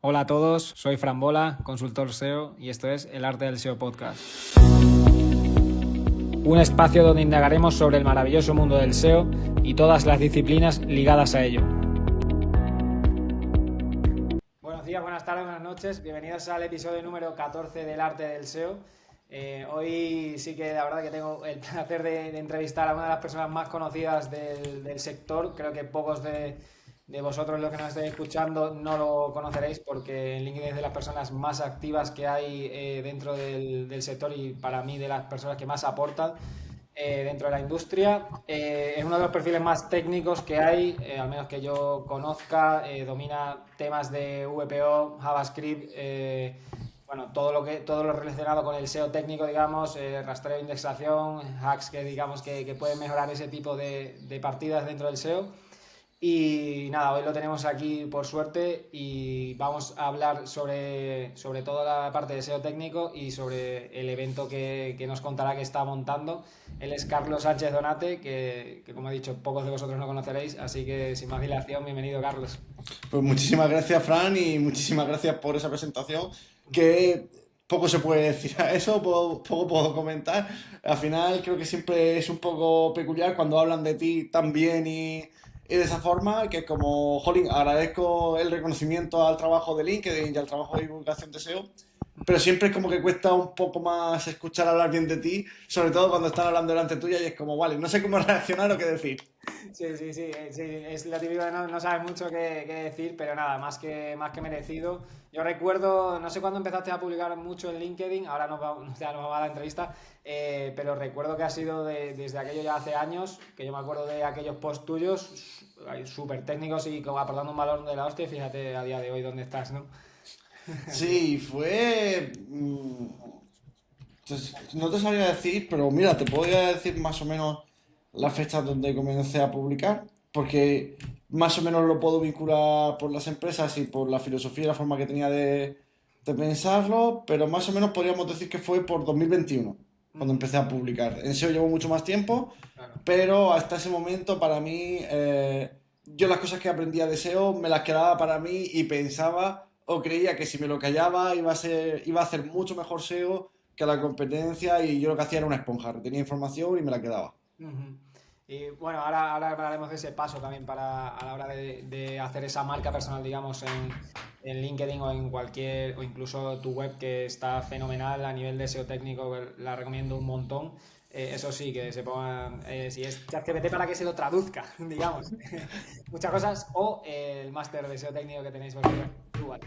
Hola a todos, soy Fran Bola, consultor SEO, y esto es El Arte del SEO Podcast. Un espacio donde indagaremos sobre el maravilloso mundo del SEO y todas las disciplinas ligadas a ello. Buenos días, buenas tardes, buenas noches. Bienvenidos al episodio número 14 del Arte del SEO. Hoy sí que la verdad que tengo el placer de entrevistar a una de las personas más conocidas del sector. Creo que pocos de vosotros, los que nos estéis escuchando, no lo conoceréis porque en LinkedIn es de las personas más activas que hay dentro del sector y para mí de las personas que más aportan dentro de la industria. Es uno de los perfiles más técnicos que hay, al menos que yo conozca. Domina temas de VPO, JavaScript, bueno, todo lo relacionado con el SEO técnico, digamos, rastreo, indexación, hacks que digamos que pueden mejorar ese tipo de partidas dentro del SEO. Y nada, hoy lo tenemos aquí por suerte y vamos a hablar sobre toda la parte de SEO técnico y sobre el evento que nos contará que está montando. Él es Carlos Sánchez Donate, que como he dicho, pocos de vosotros no conoceréis, así que sin más dilación, bienvenido, Carlos. Pues muchísimas gracias, Fran, y muchísimas gracias por esa presentación, que poco se puede decir a eso, poco puedo comentar. Al final creo que siempre es un poco peculiar cuando hablan de ti tan bien y de esa forma, que es como, jolín, agradezco el reconocimiento al trabajo de LinkedIn y al trabajo de divulgación de SEO, pero siempre es como que cuesta un poco más escuchar hablar bien de ti, sobre todo cuando están hablando delante tuya y es como, vale, no sé cómo reaccionar o qué decir. Sí, es lo típico de no sabes mucho qué decir, pero nada, más que merecido. Yo recuerdo, no sé cuándo empezaste a publicar mucho en LinkedIn, ahora ya nos va a la entrevista, pero recuerdo que ha sido desde aquello ya hace años, que yo me acuerdo de aquellos posts tuyos, súper técnicos y como aportando un valor de la hostia, y fíjate a día de hoy dónde estás, ¿no? Sí, fue... no te sabría decir, pero mira, te podría decir más o menos las fechas donde comencé a publicar, porque más o menos lo puedo vincular por las empresas y por la filosofía y la forma que tenía de pensarlo, pero más o menos podríamos decir que fue por 2021, cuando Ujú, empecé a publicar. En SEO llevo mucho más tiempo, claro. pero hasta ese momento para mí, yo las cosas que aprendía de SEO me las quedaba para mí y pensaba o creía que si me lo callaba iba a hacer mucho mejor SEO que la competencia y yo lo que hacía era una esponja, retenía información y me la quedaba. Ujú. Y bueno, ahora hablaremos de ese paso también a la hora de hacer esa marca personal, digamos, en LinkedIn o en cualquier, o incluso tu web que está fenomenal a nivel de SEO técnico, que la recomiendo un montón. Eso sí, que se pongan, si es ChatGPT para que se lo traduzca, digamos, muchas cosas, o el máster de SEO técnico que tenéis vosotros igual.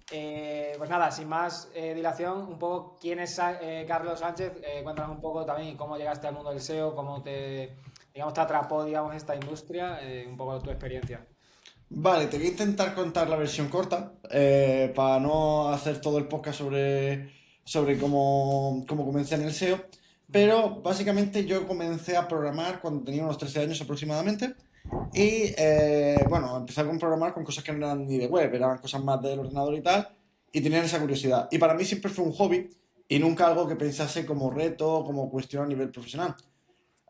Pues nada, sin más dilación, un poco quién es Carlos Sánchez. Cuéntanos un poco también cómo llegaste al mundo del SEO, cómo digamos, te atrapó, digamos, esta industria, un poco tu experiencia. Vale, te voy a intentar contar la versión corta para no hacer todo el podcast sobre cómo comencé en el SEO, pero básicamente yo comencé a programar cuando tenía unos 13 años aproximadamente y bueno, empecé a programar con cosas que no eran ni de web, eran cosas más del ordenador y tal, y tenían esa curiosidad. Y para mí siempre fue un hobby y nunca algo que pensase como reto, como cuestión a nivel profesional.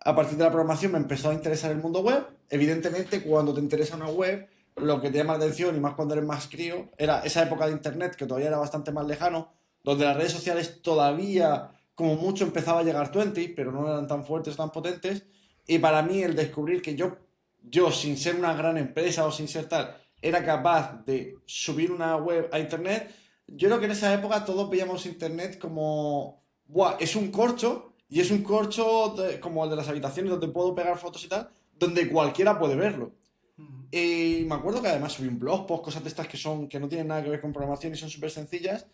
A partir de la programación me empezó a interesar el mundo web. Evidentemente, cuando te interesa una web, lo que te llama la atención, y más cuando eres más crío, era esa época de internet que todavía era bastante más lejano, donde las redes sociales todavía, como mucho, empezaba a llegar 20, pero no eran tan fuertes, tan potentes. Y para mí, el descubrir que yo sin ser una gran empresa o sin ser tal, era capaz de subir una web a internet, yo creo que en esa época todos veíamos internet como, ¡buah! Es un corcho y es un corcho como el de las habitaciones donde puedo pegar fotos y tal, donde cualquiera puede verlo. Ujú. Y me acuerdo que además subí un blog, post, cosas de estas que no tienen nada que ver con programación y son súper sencillas.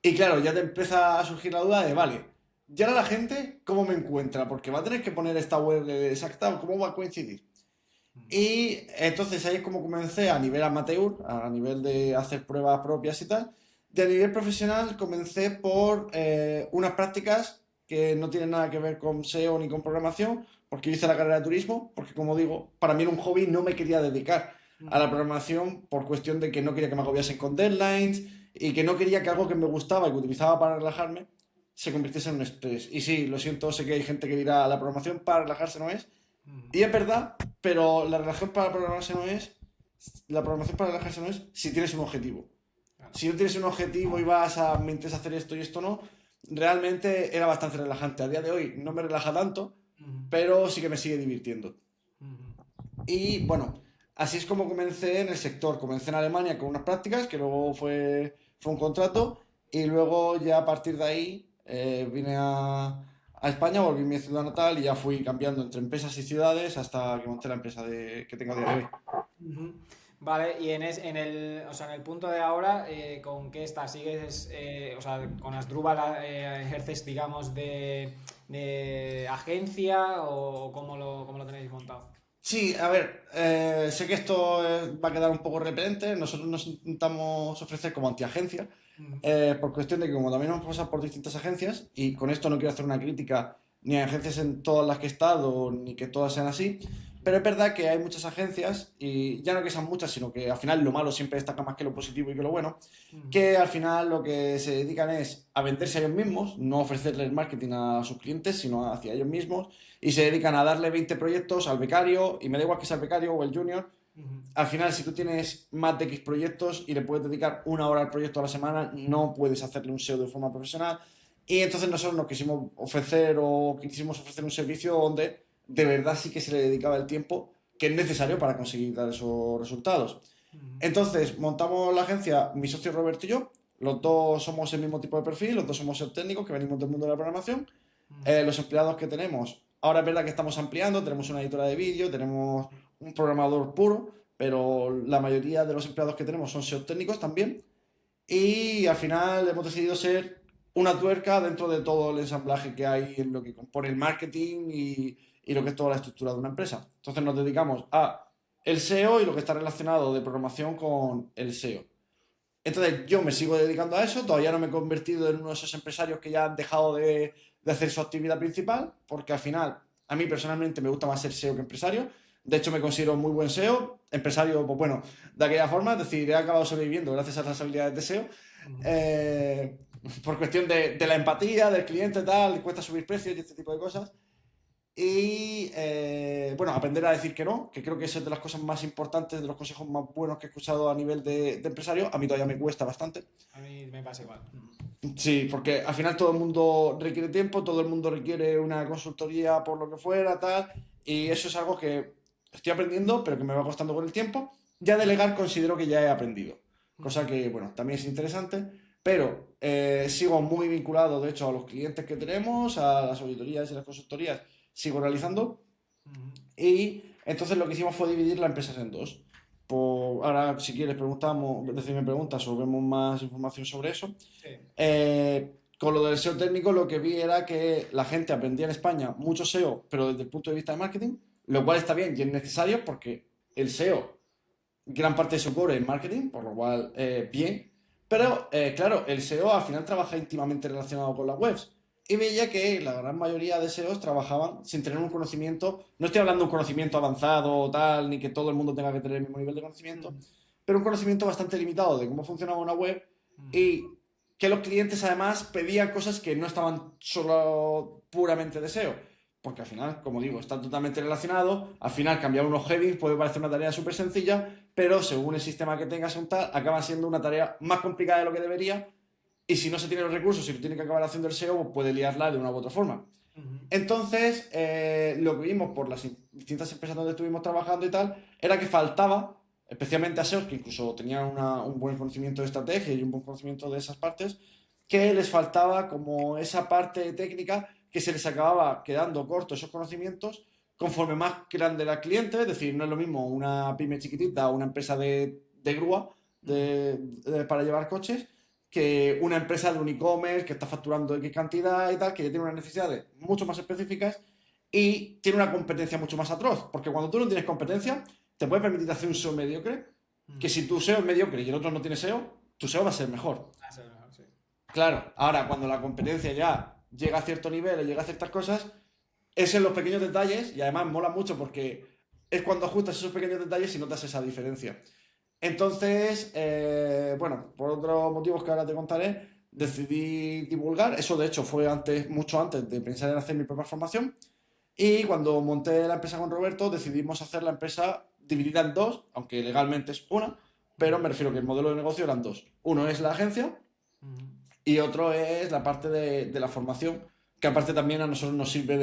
Y claro, ya te empieza a surgir la duda de, vale, ¿y ahora la gente cómo me encuentra? Porque va a tener que poner esta web exacta, ¿cómo va a coincidir? Y entonces ahí es como comencé a nivel amateur, a nivel de hacer pruebas propias y tal. De a nivel profesional comencé por unas prácticas que no tienen nada que ver con SEO ni con programación, porque yo hice la carrera de turismo, porque como digo, para mí era un hobby, no me quería dedicar a la Ujú. programación por cuestión de que no quería que me agobiasen con deadlines y que no quería que algo que me gustaba y que utilizaba para relajarme se convirtiese en un estrés. Y sí, lo siento, sé que hay gente que dirá la programación para relajarse no es, Ujú. y es verdad, pero la programación para relajarse no es si tienes un objetivo. Claro. Si no tienes un objetivo y vas a, me interesa hacer esto y esto no, realmente era bastante relajante. A día de hoy no me relaja tanto, Ujú, pero sí que me sigue divirtiendo. ujú. Y bueno, así es como comencé en el sector. Comencé en Alemania con unas prácticas, que luego fue un contrato, y luego ya a partir de ahí vine a España, volví a mi ciudad natal y ya fui cambiando entre empresas y ciudades hasta que monté la empresa que tengo a día de hoy. Ujú. Vale, y en el, o sea, en el punto de ahora, ¿con qué estás? ¿Sigues, o sea, con Asdrúbal ejerces, digamos, de agencia o cómo lo tenéis montado? Sí, a ver, sé que esto va a quedar un poco repelente. Nosotros nos intentamos ofrecer como antiagencia, Ujú, por cuestión de que como también hemos pasado por distintas agencias, y con esto no quiero hacer una crítica ni a agencias en todas las que he estado, ni que todas sean así, pero es verdad que hay muchas agencias, y ya no que sean muchas, sino que al final lo malo siempre destaca más que lo positivo y que lo bueno, ujú, que al final lo que se dedican es a venderse a ellos mismos, no ofrecerles marketing a sus clientes, sino hacia ellos mismos, y se dedican a darle 20 proyectos al becario, y me da igual que sea el becario o el junior. ujú, Al final, si tú tienes más de X proyectos y le puedes dedicar una hora al proyecto a la semana, no puedes hacerle un SEO de forma profesional. Y entonces nosotros nos quisimos ofrecer un servicio donde de verdad sí que se le dedicaba el tiempo que es necesario para conseguir dar esos resultados. ujú, Entonces, montamos la agencia, mi socio Roberto y yo. Los dos somos el mismo tipo de perfil, los dos somos SEO técnicos que venimos del mundo de la programación. ujú, Los empleados que tenemos, ahora es verdad que estamos ampliando, tenemos una editora de vídeo, tenemos un programador puro, pero la mayoría de los empleados que tenemos son SEO técnicos también. Y al final hemos decidido ser una tuerca dentro de todo el ensamblaje que hay en lo que compone el marketing y lo que es toda la estructura de una empresa. Entonces nos dedicamos a el SEO y lo que está relacionado de programación con el SEO. Entonces yo me sigo dedicando a eso, todavía no me he convertido en uno de esos empresarios que ya han dejado de hacer su actividad principal, porque al final a mí personalmente me gusta más ser SEO que empresario. De hecho me considero muy buen SEO, empresario, pues bueno, de aquella forma, es decir, he acabado sobreviviendo gracias a las habilidades de SEO, ujú. eh, por cuestión de la empatía del cliente, tal, le cuesta subir precios y este tipo de cosas. Y bueno, aprender a decir que no, que creo que es de las cosas más importantes, de los consejos más buenos que he escuchado a nivel de empresario. A mí todavía me cuesta bastante. A mí me pasa igual. Sí, porque al final todo el mundo requiere tiempo, todo el mundo requiere una consultoría por lo que fuera, tal. Y eso es algo que estoy aprendiendo, pero que me va costando con el tiempo. Ya delegar considero que ya he aprendido. Cosa Ujú, que, bueno, también es interesante. Pero sigo muy vinculado, de hecho, a los clientes que tenemos, a las auditorías y las consultorías. Sigo realizando. ujú. Y entonces lo que hicimos fue dividir la empresa en dos. Ahora, si quieres, decirme preguntas o vemos más información sobre eso. Sí. Con lo del SEO técnico, lo que vi era que la gente aprendía en España mucho SEO, pero desde el punto de vista de marketing, lo cual está bien y es necesario porque el SEO, gran parte de su core es marketing, por lo cual, bien. Pero, claro, el SEO al final trabaja íntimamente relacionado con las webs. Y veía que la gran mayoría de SEOs trabajaban sin tener un conocimiento, no estoy hablando de un conocimiento avanzado o tal, ni que todo el mundo tenga que tener el mismo nivel de conocimiento, Ujú, pero un conocimiento bastante limitado de cómo funcionaba una web ujú, y que los clientes además pedían cosas que no estaban solo puramente de SEO, porque al final, como digo, está totalmente relacionado, al final cambiar unos headings puede parecer una tarea súper sencilla, pero según el sistema que tengas un tal, acaba siendo una tarea más complicada de lo que debería, y si no se tienen los recursos, si lo tiene que acabar haciendo el SEO, pues puede liarla de una u otra forma. ujú, Entonces, lo que vimos por las distintas empresas donde estuvimos trabajando y tal, era que faltaba, especialmente a SEOs que incluso tenían un buen conocimiento de estrategia y un buen conocimiento de esas partes, que les faltaba como esa parte técnica que se les acababa quedando corto esos conocimientos conforme más grande era el cliente, es decir, no es lo mismo una pyme chiquitita o una empresa de grúa ujú, para llevar coches que una empresa de un e-commerce que está facturando X cantidad y tal, que ya tiene unas necesidades mucho más específicas y tiene una competencia mucho más atroz. Porque cuando tú no tienes competencia, te puedes permitir hacer un SEO mediocre, que ujú. si tu SEO es mediocre y el otro no tiene SEO, tu SEO va a ser mejor. Ah, sí, mejor, sí. Claro, ahora cuando la competencia ya llega a cierto nivel y llega a ciertas cosas, es en los pequeños detalles y además mola mucho porque es cuando ajustas esos pequeños detalles y notas esa diferencia. Entonces, bueno, por otros motivos que ahora te contaré, decidí divulgar. Eso, de hecho, fue antes, mucho antes de pensar en hacer mi propia formación. Y cuando monté la empresa con Roberto, decidimos hacer la empresa dividida en dos, aunque legalmente es una, pero me refiero que el modelo de negocio eran dos. Uno es la agencia y otro es la parte de la formación, que aparte también a nosotros nos sirve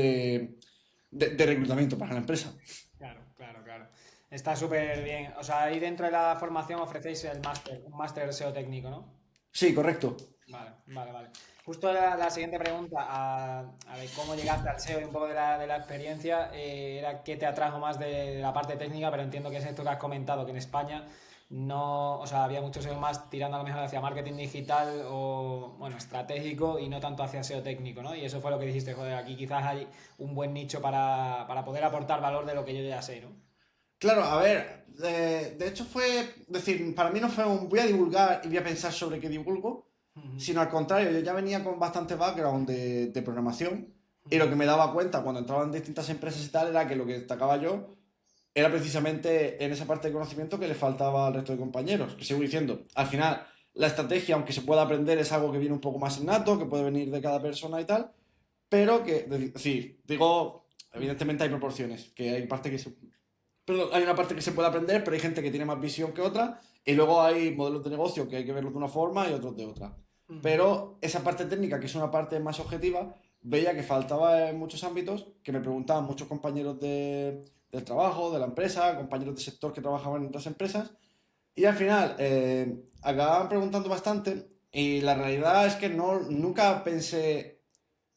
de reclutamiento para la empresa. Claro, claro, claro. Está súper bien. O sea, ahí dentro de la formación ofrecéis un máster SEO técnico, ¿no? Sí, correcto. Vale, vale, vale. Justo la siguiente pregunta, a ver cómo llegaste al SEO y un poco de la experiencia, era qué te atrajo más de la parte técnica, pero entiendo que es esto que has comentado, que en España no, o sea, había mucho SEO más tirando a lo mejor hacia marketing digital o, bueno, estratégico y no tanto hacia SEO técnico, ¿no? Y eso fue lo que dijiste, joder, aquí quizás hay un buen nicho para poder aportar valor de lo que yo ya sé, ¿no? Claro, a ver, de hecho fue, decir, para mí no fue un voy a divulgar y voy a pensar sobre qué divulgo, Ujú, sino al contrario, yo ya venía con bastante background de programación y lo ujú, que me daba cuenta cuando entraba en distintas empresas y tal era que lo que destacaba yo era precisamente en esa parte de conocimiento que le faltaba al resto de compañeros. Que sigo diciendo, al final, la estrategia, aunque se pueda aprender, es algo que viene un poco más innato, que puede venir de cada persona y tal, pero que, es decir, digo, evidentemente hay proporciones, que hay parte que se pero hay una parte que se puede aprender, pero hay gente que tiene más visión que otra, y luego hay modelos de negocio que hay que verlos de una forma y otros de otra. ujú. Pero esa parte técnica, que es una parte más objetiva, veía que faltaba en muchos ámbitos, que me preguntaban muchos compañeros del trabajo, de la empresa, compañeros de sector que trabajaban en otras empresas, y al final acababan preguntando bastante, y la realidad es que no, nunca pensé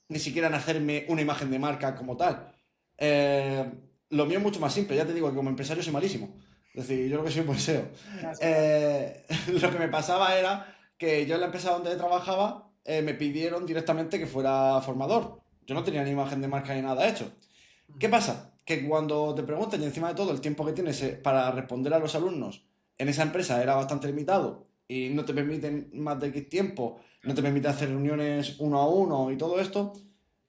ni siquiera en hacerme una imagen de marca como tal. Eh, lo mío es mucho más simple, ya te digo que como empresario soy malísimo. Es decir, yo lo que soy un SEO. No, sí, no. Lo que me pasaba era que yo en la empresa donde trabajaba me pidieron directamente que fuera formador. Yo no tenía ni imagen de marca ni nada hecho. ¿Qué Ujú, pasa? Que cuando te preguntan y encima de todo el tiempo que tienes para responder a los alumnos en esa empresa era bastante limitado y no te permiten más de X tiempo, no te permite hacer reuniones uno a uno y todo esto,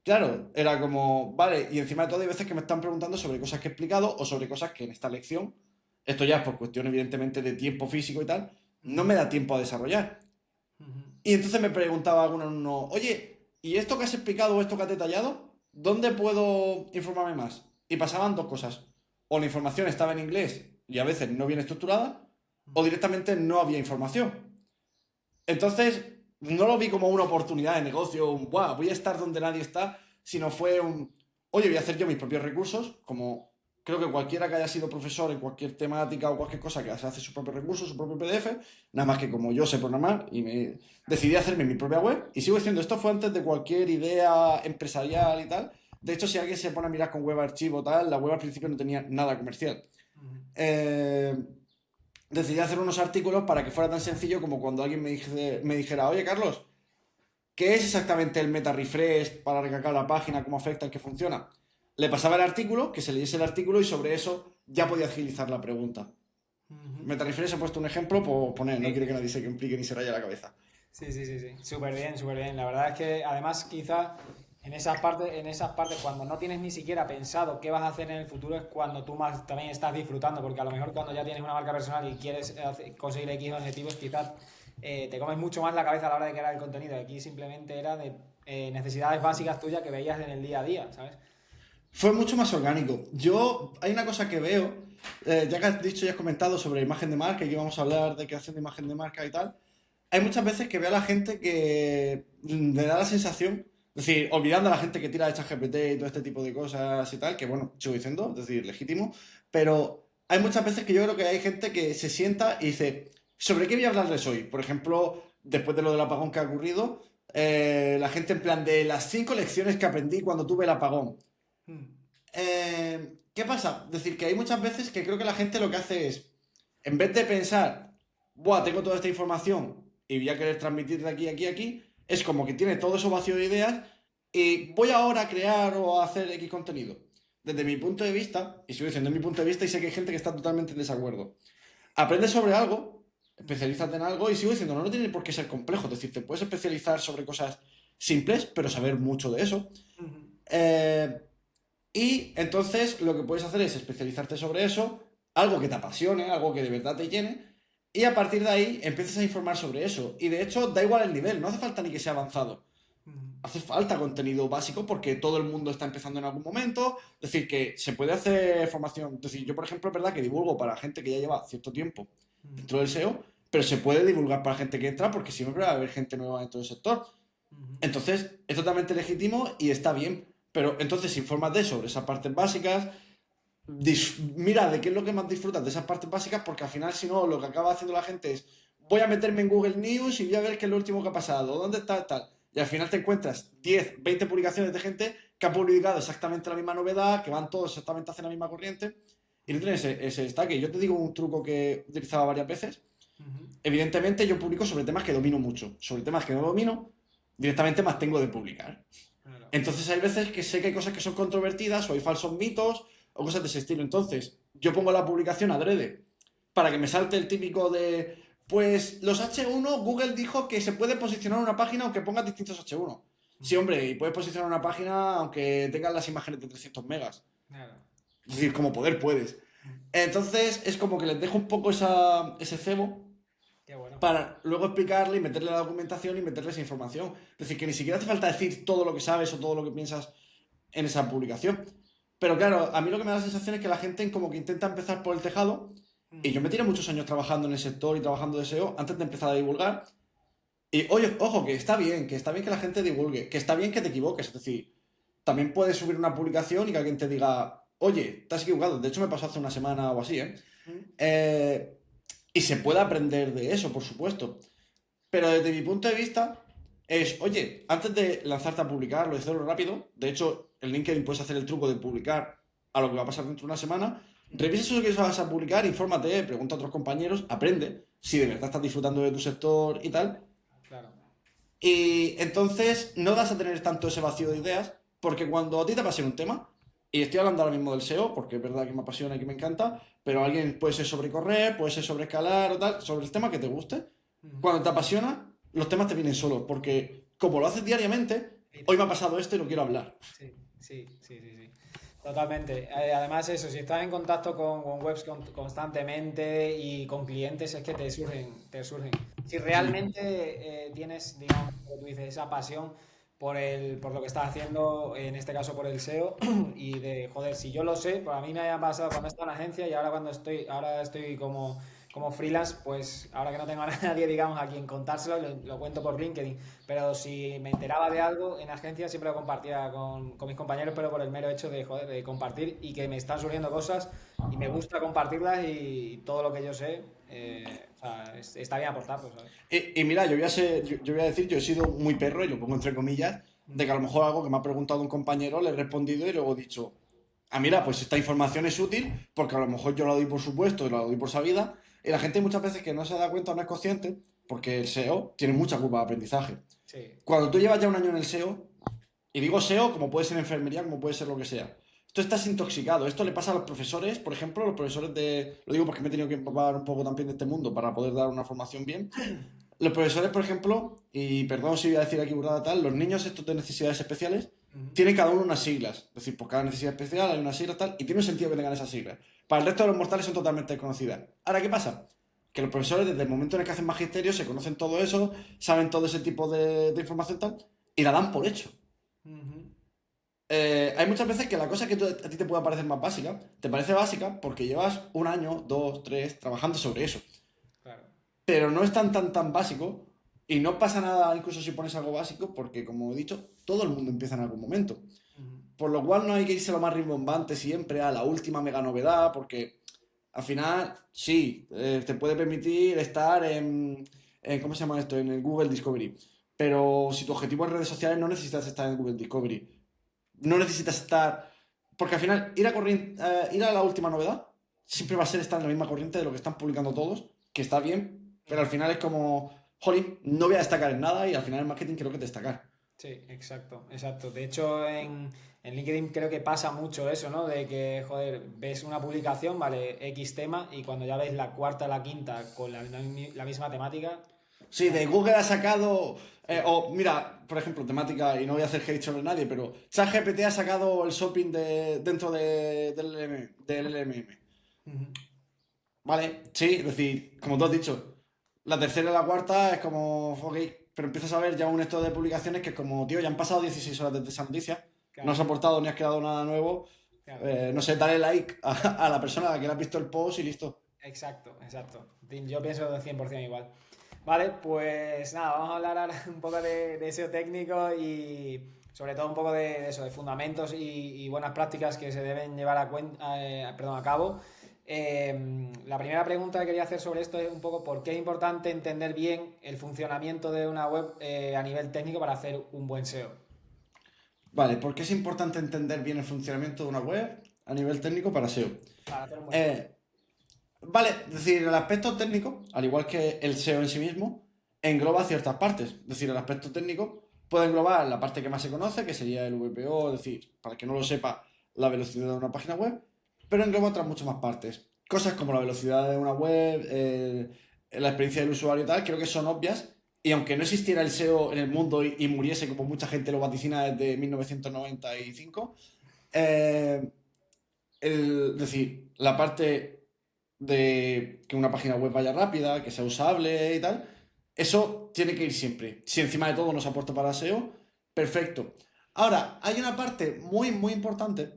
claro, era como, vale, y encima de todo hay veces que me están preguntando sobre cosas que he explicado o sobre cosas que en esta lección, esto ya es por cuestión evidentemente de tiempo físico y tal, no ujú, me da tiempo a desarrollar. ujú. Y entonces me preguntaba algún alumno, oye, ¿y esto que has explicado o esto que has detallado? ¿Dónde puedo informarme más? Y pasaban dos cosas. O la información estaba en inglés y a veces no bien estructurada, o directamente no había información. Entonces, no lo vi como una oportunidad de negocio, un "Buah, voy a estar donde nadie está", sino fue un, oye, voy a hacer yo mis propios recursos, como creo que cualquiera que haya sido profesor en cualquier temática o cualquier cosa que se hace sus propios recursos, su propio PDF, nada más que como yo sé programar y me decidí hacerme mi propia web y sigo diciendo, esto fue antes de cualquier idea empresarial y tal. De hecho, si alguien se pone a mirar con web archivo tal, la web al principio no tenía nada comercial. Ujú. Eh, Decidí hacer unos artículos para que fuera tan sencillo como cuando alguien me dijera, oye Carlos, ¿qué es exactamente el meta refresh para recargar la página? ¿Cómo afecta? ¿En qué funciona? Le pasaba el artículo, que se leyese el artículo y sobre eso ya podía agilizar la pregunta. Ujú. Meta refresh he puesto un ejemplo por poner, no Sí, quiero que nadie se complique ni se raya la cabeza. sí, sí, sí, sí. Súper bien, súper bien. La verdad es que además quizá en esas partes cuando no tienes ni siquiera pensado qué vas a hacer en el futuro es cuando tú más también estás disfrutando, porque a lo mejor cuando ya tienes una marca personal y quieres conseguir X objetivos, quizás te comes mucho más la cabeza a la hora de crear el contenido. Aquí simplemente era de necesidades básicas tuyas que veías en el día a día, ¿sabes? Fue mucho más orgánico. Hay una cosa que veo, ya que has dicho y has comentado sobre imagen de marca y que vamos a hablar de creación de imagen de marca y tal, hay muchas veces que veo a la gente que me da la sensación, es decir, olvidando a la gente que tira de ChatGPT y todo este tipo de cosas y tal, que bueno, sigo diciendo, es decir, legítimo, pero hay muchas veces que yo creo que hay gente que se sienta y dice, ¿sobre qué voy a hablarles hoy? Por ejemplo, después de lo del apagón que ha ocurrido, la gente en plan de las 5 lecciones que aprendí cuando tuve el apagón. Mm, ¿Qué pasa? Es decir, que hay muchas veces que creo que la gente lo que hace es, en vez de pensar, buah, tengo toda esta información y voy a querer transmitir de aquí, aquí, aquí, es como que tiene todo eso vacío de ideas y voy ahora a crear o a hacer X contenido. Desde mi punto de vista, y sigo diciendo mi punto de vista y sé que hay gente que está totalmente en desacuerdo. Aprende sobre algo, especialízate en algo y sigo diciendo, no tiene por qué ser complejo. Es decir, te puedes especializar sobre cosas simples, pero saber mucho de eso. ujú, Eh, y entonces lo que puedes hacer es especializarte sobre eso, algo que te apasione, algo que de verdad te llene, y a partir de ahí empiezas a informar sobre eso. Y de hecho, da igual el nivel, no hace falta ni que sea avanzado. ujú. Hace falta contenido básico porque todo el mundo está empezando en algún momento. Es decir, que se puede hacer formación. Es decir, yo, por ejemplo, es verdad que divulgo para gente que ya lleva cierto tiempo dentro del SEO, pero se puede divulgar para gente que entra porque siempre va a haber gente nueva dentro del sector. Entonces, es totalmente legítimo y está bien. Pero entonces, infórmate sobre esas partes básicas. Mira de qué es lo que más disfrutas de esas partes básicas, porque al final, si no, lo que acaba haciendo la gente es: voy a meterme en Google News y voy a ver qué es lo último que ha pasado, dónde está tal. Y al final te encuentras 10, 20 publicaciones de gente que ha publicado exactamente la misma novedad, que van todos exactamente hacia la misma corriente, y no tienes ese destaque. Yo te digo un truco que he utilizado varias veces. Evidentemente, yo publico sobre temas que domino mucho. Sobre temas que no domino, directamente más tengo de publicar. Claro. Entonces hay veces que sé que hay cosas que son controvertidas o hay falsos mitos o cosas de ese estilo. Entonces yo pongo la publicación adrede para que me salte el típico de: pues los H1, Google dijo que se puede posicionar una página aunque pongas distintos H1. Sí, hombre, y puedes posicionar una página aunque tengas las imágenes de 300 megas. Claro. Es decir, como poder puedes. Entonces es como que les dejo un poco ese cebo Qué bueno. para luego explicarle y meterle la documentación y meterle esa información. Es decir, que ni siquiera hace falta decir todo lo que sabes o todo lo que piensas en esa publicación. Pero claro, a mí lo que me da la sensación es que la gente como que intenta empezar por el tejado, y yo me tiré muchos años trabajando en el sector y trabajando de SEO antes de empezar a divulgar. Y oye, ojo, que está bien que la gente divulgue, que está bien que te equivoques. Es decir, también puedes subir una publicación y que alguien te diga: oye, te has equivocado. De hecho, me pasó hace una semana o así, ¿eh? Y se puede aprender de eso, por supuesto. Pero desde mi punto de vista es: oye, antes de lanzarte a publicar, lo de hacerlo rápido. De hecho, en LinkedIn puedes hacer el truco de publicar a lo que va a pasar dentro de una semana. Revisa eso que vas a publicar, infórmate, pregunta a otros compañeros, aprende si de verdad estás disfrutando de tu sector y tal. Claro. Y entonces no vas a tener tanto ese vacío de ideas, porque cuando a ti te apasiona un tema, y estoy hablando ahora mismo del SEO, porque es verdad que me apasiona y que me encanta, pero alguien puede ser sobre correr, puede ser sobre escalar o tal, sobre el tema que te guste. Cuando te apasiona, los temas te vienen solos, porque como lo haces diariamente, hoy me ha pasado esto y lo quiero hablar. Sí. Totalmente. Además, eso, si estás en contacto con webs constantemente y con clientes, es que te surgen. Si realmente tienes, digamos, como tú dices, esa pasión por lo que estás haciendo, en este caso por el SEO, y de, joder, si yo lo sé, pues a mí me ha pasado cuando estaba en la agencia y ahora estoy como freelance, pues ahora que no tengo a nadie, digamos, a quien contárselo, lo cuento por LinkedIn. Pero si me enteraba de algo en agencia, siempre lo compartía con mis compañeros, pero por el mero hecho de, joder, de compartir y que me están surgiendo cosas y me gusta compartirlas y todo lo que yo sé, o sea, está bien aportarlo, ¿sabes? Y mira, yo voy a decir, yo he sido muy perro, y lo pongo entre comillas, de que a lo mejor algo que me ha preguntado un compañero le he respondido y luego he dicho: ah, mira, pues esta información es útil porque a lo mejor yo la doy por supuesto y la doy por sabida. Y la gente muchas veces que no se da cuenta o no es consciente, porque el SEO tiene mucha curva de aprendizaje. Sí. Cuando tú llevas ya un año en el SEO, y digo SEO como puede ser enfermería, como puede ser lo que sea, tú estás intoxicado. Esto le pasa a los profesores, por ejemplo, los profesores de... Lo digo porque me he tenido que empapar un poco también de este mundo para poder dar una formación bien. Los profesores, por ejemplo, y perdón si voy a decir aquí burrada tal, los niños estos de necesidades especiales tienen cada uno unas siglas. Es decir, por cada necesidad especial hay unas siglas tal, y tiene un sentido que tengan esas siglas. Para el resto de los mortales son totalmente desconocidas. Ahora, ¿qué pasa? Que los profesores, desde el momento en el que hacen magisterio, se conocen todo eso, saben todo ese tipo de información tal, y la dan por hecho. Hay muchas veces que la cosa que a ti te pueda parecer más básica, te parece básica porque llevas un año, dos, tres, trabajando sobre eso. Claro. Pero no es tan básico, y no pasa nada incluso si pones algo básico, porque como he dicho, todo el mundo empieza en algún momento. Por lo cual no hay que irse a lo más rimbombante siempre, a la última mega novedad, porque al final sí, te puede permitir estar ¿cómo se llama esto? En el Google Discovery. Pero si tu objetivo es redes sociales, no necesitas estar en Google Discovery. No necesitas estar... Porque al final, ir a la última novedad siempre va a ser estar en la misma corriente de lo que están publicando todos, que está bien, pero al final es como: jolín, no voy a destacar en nada, y al final en marketing creo que es destacar. Sí, exacto. De hecho, en LinkedIn creo que pasa mucho eso, ¿no? De que, joder, ves una publicación, vale, X tema, y cuando ya ves la cuarta, la quinta con la misma temática. Sí, de Google ha sacado... o mira, por ejemplo, temática, y no voy a hacer hate sobre nadie, pero ChatGPT ha sacado el shopping dentro del LLM. Vale, sí, es decir, como tú has dicho, la tercera y la cuarta es como, ok, pero empiezas a ver ya un esto de publicaciones que es como: tío, ya han pasado 16 horas desde esa noticia, Claro. no has aportado ni has creado nada nuevo, Claro. no sé, dale like a la persona a la que le has visto el post y listo. Exacto, exacto. Yo pienso 100% igual. Vale, pues nada, vamos a hablar ahora un poco de SEO técnico y sobre todo un poco de eso, de fundamentos y buenas prácticas que se deben llevar a cabo. La primera pregunta que quería hacer sobre esto es un poco por qué es importante entender bien el funcionamiento de una web a nivel técnico para hacer un buen SEO. Vale, ¿por qué es importante entender bien el funcionamiento de una web a nivel técnico para SEO? Para hacer un buen SEO. Eh, vale, es decir, el aspecto técnico, al igual que el SEO en sí mismo, engloba ciertas partes. Es decir, el aspecto técnico puede englobar la parte que más se conoce, que sería el VPO, es decir, para que no lo sepa, la velocidad de una página web, pero engloba otras muchas más partes. Cosas como la velocidad de una web, la experiencia del usuario y tal, creo que son obvias. Y aunque no existiera el SEO en el mundo y muriese como mucha gente lo vaticina desde 1995, eh, es decir, la parte de que una página web vaya rápida, que sea usable y tal, eso tiene que ir siempre. Si encima de todo nos aporta para SEO, perfecto. Ahora, hay una parte muy, muy importante,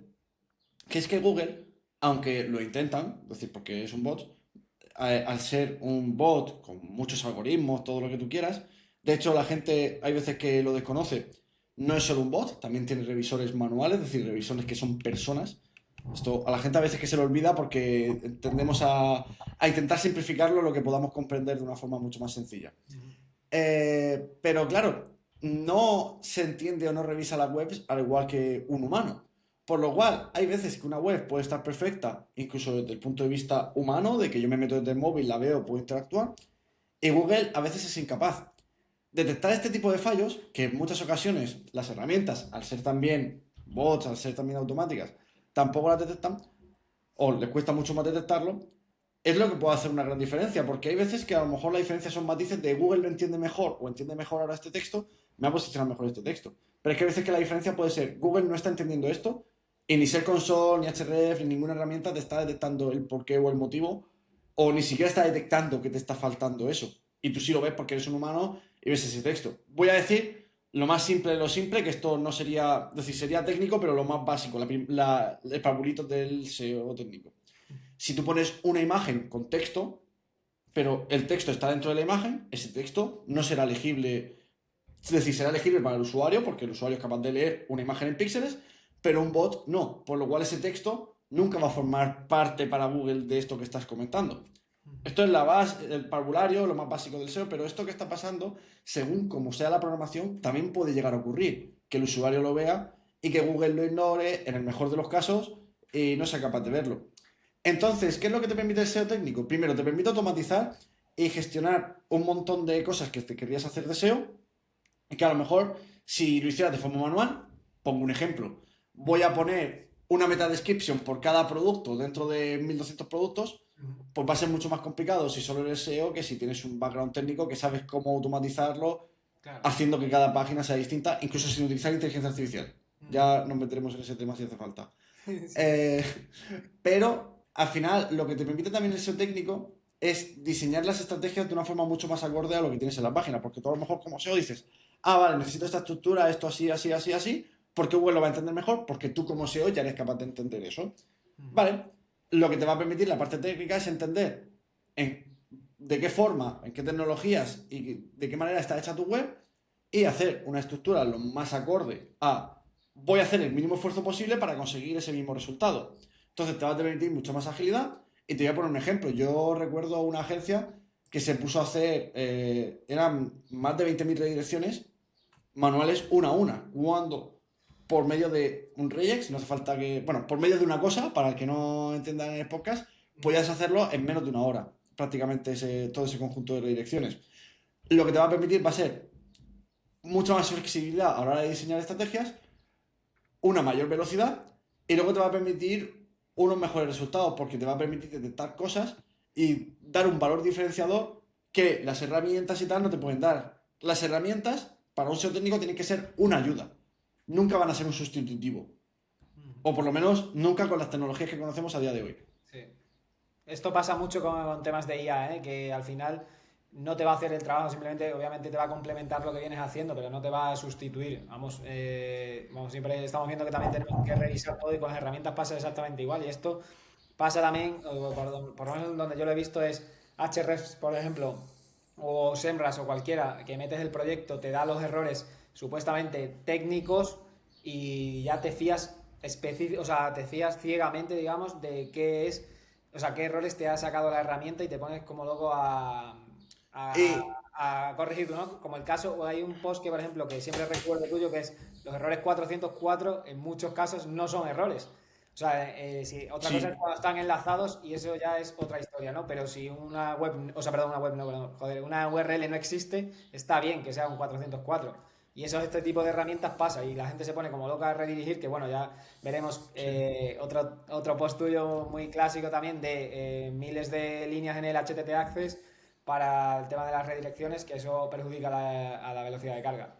que es que Google, aunque lo intentan, es decir, porque es un bot, al ser un bot con muchos algoritmos, todo lo que tú quieras, de hecho la gente hay veces que lo desconoce, no es solo un bot, también tiene revisores manuales, es decir, revisores que son personas. Esto a la gente a veces que se le olvida porque tendemos a intentar simplificarlo lo que podamos comprender de una forma mucho más sencilla. Pero claro, no se entiende o no revisa las webs al igual que un humano. Por lo cual, hay veces que una web puede estar perfecta, incluso desde el punto de vista humano, de que yo me meto desde el móvil, la veo, puedo interactuar, y Google a veces es incapaz. Detectar este tipo de fallos, que en muchas ocasiones las herramientas, al ser también bots, al ser también automáticas, tampoco las detectan, o les cuesta mucho más detectarlo, es lo que puede hacer una gran diferencia, porque hay veces que a lo mejor la diferencia son matices de Google lo entiende mejor o entiende mejor ahora este texto, me va a posicionar mejor este texto. Pero es que hay veces que la diferencia puede ser Google no está entendiendo esto y ni Search Console, ni Href, ni ninguna herramienta te está detectando el porqué o el motivo, o ni siquiera está detectando que te está faltando eso. Y tú sí lo ves porque eres un humano y ves ese texto. Voy a decir lo más simple de lo simple, que esto no sería, es decir, sería técnico, pero lo más básico, el parvulito del SEO técnico. Si tú pones una imagen con texto, pero el texto está dentro de la imagen, ese texto no será legible, es decir, será legible para el usuario, porque el usuario es capaz de leer una imagen en píxeles, pero un bot no, por lo cual ese texto nunca va a formar parte para Google de esto que estás comentando. Esto es la base, el parvulario, lo más básico del SEO, pero esto que está pasando, según como sea la programación, también puede llegar a ocurrir, que el usuario lo vea y que Google lo ignore, en el mejor de los casos, y no sea capaz de verlo. Entonces, ¿qué es lo que te permite el SEO técnico? Primero, te permite automatizar y gestionar un montón de cosas que te querías hacer de SEO y que a lo mejor, si lo hicieras de forma manual, pongo un ejemplo, voy a poner una meta description por cada producto dentro de 1200 productos, pues va a ser mucho más complicado si solo eres SEO que si tienes un background técnico que sabes cómo automatizarlo, Claro. haciendo que cada página sea distinta, incluso sin utilizar inteligencia artificial. Ya nos meteremos en ese tema si hace falta. Sí. Eh, pero al final lo que te permite también el SEO técnico es diseñar las estrategias de una forma mucho más acorde a lo que tienes en la página, porque tú a lo mejor como SEO dices, ah, vale, necesito esta estructura, esto así, así, así, así, porque Google lo va a entender mejor, porque tú como SEO ya eres capaz de entender eso. Vale, lo que te va a permitir la parte técnica es entender de qué forma, en qué tecnologías y de qué manera está hecha tu web y hacer una estructura lo más acorde a voy a hacer el mínimo esfuerzo posible para conseguir ese mismo resultado. Entonces te va a permitir mucha más agilidad y te voy a poner un ejemplo. Yo recuerdo una agencia que se puso a hacer, eran más de 20.000 redirecciones manuales una a una, cuando por medio de un regex, no hace falta que, bueno, por medio de una cosa, para el que no entiendan en el podcast, podías hacerlo en menos de una hora, prácticamente todo ese conjunto de redirecciones. Lo que te va a permitir va a ser mucha más flexibilidad a la hora de diseñar estrategias, una mayor velocidad y luego te va a permitir unos mejores resultados porque te va a permitir detectar cosas y dar un valor diferenciador que las herramientas y tal no te pueden dar. Las herramientas para un SEO técnico tienen que ser una ayuda, nunca van a ser un sustitutivo, o por lo menos nunca con las tecnologías que conocemos a día de hoy. Sí. Esto pasa mucho con temas de IA, ¿eh? Que al final no te va a hacer el trabajo, simplemente, obviamente te va a complementar lo que vienes haciendo, pero no te va a sustituir. Vamos, siempre estamos viendo que también tenemos que revisar todo y con las herramientas pasa exactamente igual. Y esto Pasa también, por lo menos donde yo lo he visto es Hrefs, por ejemplo, o Semrush o cualquiera, que metes el proyecto, te da los errores supuestamente técnicos y ya te fías o sea, te fías ciegamente, digamos, de qué es, o sea, qué errores te ha sacado la herramienta y te pones como loco Y a corregirlo, ¿no? Como el caso, o hay un post que, por ejemplo, que siempre recuerdo tuyo, que es los errores 404, en muchos casos no son errores. O sea, si, otra cosa es sí, cuando están enlazados y eso ya es otra historia, ¿no? Pero si una web, o sea, perdón, una web no, perdón, joder, una URL no existe, está bien que sea un 404. Y eso, este tipo de herramientas pasa y la gente se pone como loca a redirigir, que bueno, ya veremos sí. otro post tuyo muy clásico también de miles de líneas en el HTTP Access para el tema de las redirecciones, que eso perjudica a la velocidad de carga,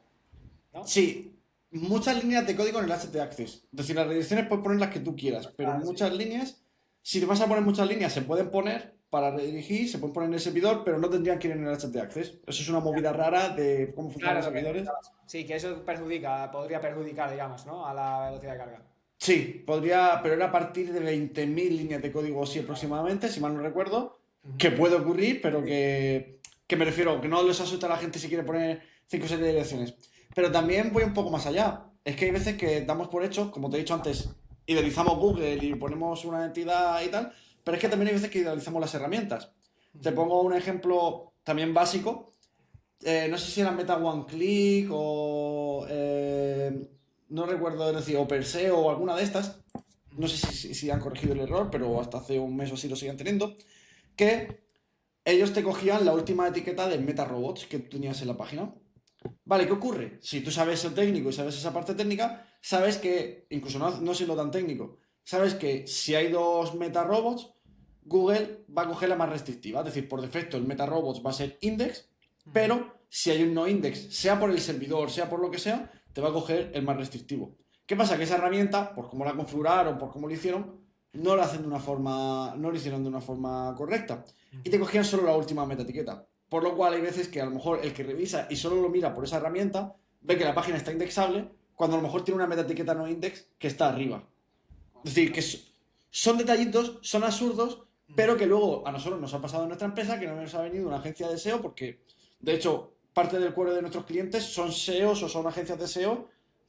¿no? Sí, muchas líneas de código en el HT Access. Es decir, las redirecciones puedes poner las que tú quieras, pero Ah, sí. muchas líneas, si te vas a poner muchas líneas, se pueden poner para redirigir, se pueden poner en el servidor, pero no tendrían que ir en el HT Access. Eso es una movida rara de cómo funcionan Claro, los lo que servidores. comentabas. Sí, que eso podría perjudicar, digamos, ¿no? A la velocidad de carga. Sí, podría, pero era a partir de 20.000 líneas de código así aproximadamente, si mal no recuerdo, Ujú. que puede ocurrir, pero Sí. que me refiero, que no les asusta a la gente si quiere poner 5 o 6 direcciones. Pero también voy un poco más allá. Es que hay veces que damos por hecho, como te he dicho antes, idealizamos Google y ponemos una entidad y tal, pero es que también hay veces que idealizamos las herramientas. Te Ujú. pongo un ejemplo también básico. No sé si era Meta One Click o no recuerdo, es decir, o per se o alguna de estas. No sé si han corregido el error, pero hasta hace un mes o así lo siguen teniendo. Que ellos te cogían la última etiqueta de Meta Robots que tú tenías en la página. Vale, ¿qué ocurre? Si tú sabes el técnico y sabes esa parte técnica, sabes que, incluso no siendo tan técnico, sabes que si hay dos Meta Robots, Google va a coger la más restrictiva. Es decir, por defecto el Meta Robots va a ser index, Ujú. pero si hay un no index, sea por el servidor, sea por lo que sea, te va a coger el más restrictivo. ¿Qué pasa? Que esa herramienta, por cómo la configuraron, por cómo lo hicieron, no la hacen de una forma, no lo hicieron de una forma correcta. Y te Ujú. cogían solo la última metaetiqueta. Por lo cual hay veces que a lo mejor el que revisa y solo lo mira por esa herramienta, ve que la página está indexable, cuando a lo mejor tiene una metaetiqueta no index que está arriba. Es decir, que son detallitos, son absurdos, pero que luego a nosotros nos ha pasado en nuestra empresa, que no nos ha venido una agencia de SEO, porque de hecho parte del cuero de nuestros clientes son SEOs o son agencias de SEO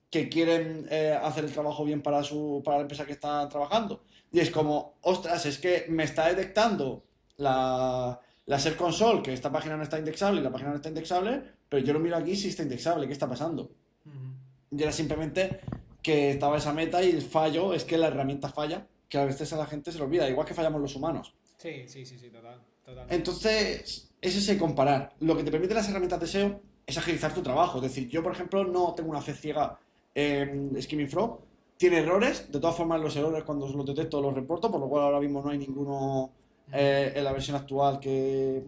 que quieren hacer el trabajo bien para la empresa que están trabajando. Y es como, ostras, es que me está detectando la Search Console que esta página no está indexable y la página no está indexable, pero yo lo miro aquí si está indexable, ¿qué está pasando? Ujú. Y era simplemente que estaba esa meta y el fallo es que la herramienta falla, que a veces a la gente se le olvida, igual que fallamos los humanos. Sí, sí, sí, sí, totalmente. Entonces, es ese comparar. Lo que te permiten las herramientas de SEO es agilizar tu trabajo. Es decir, yo, por ejemplo, no tengo una fe ciega en Skimming Frog. Tiene errores, de todas formas los errores cuando los detecto los reporto, por lo cual ahora mismo no hay ninguno Ujú. en la versión actual que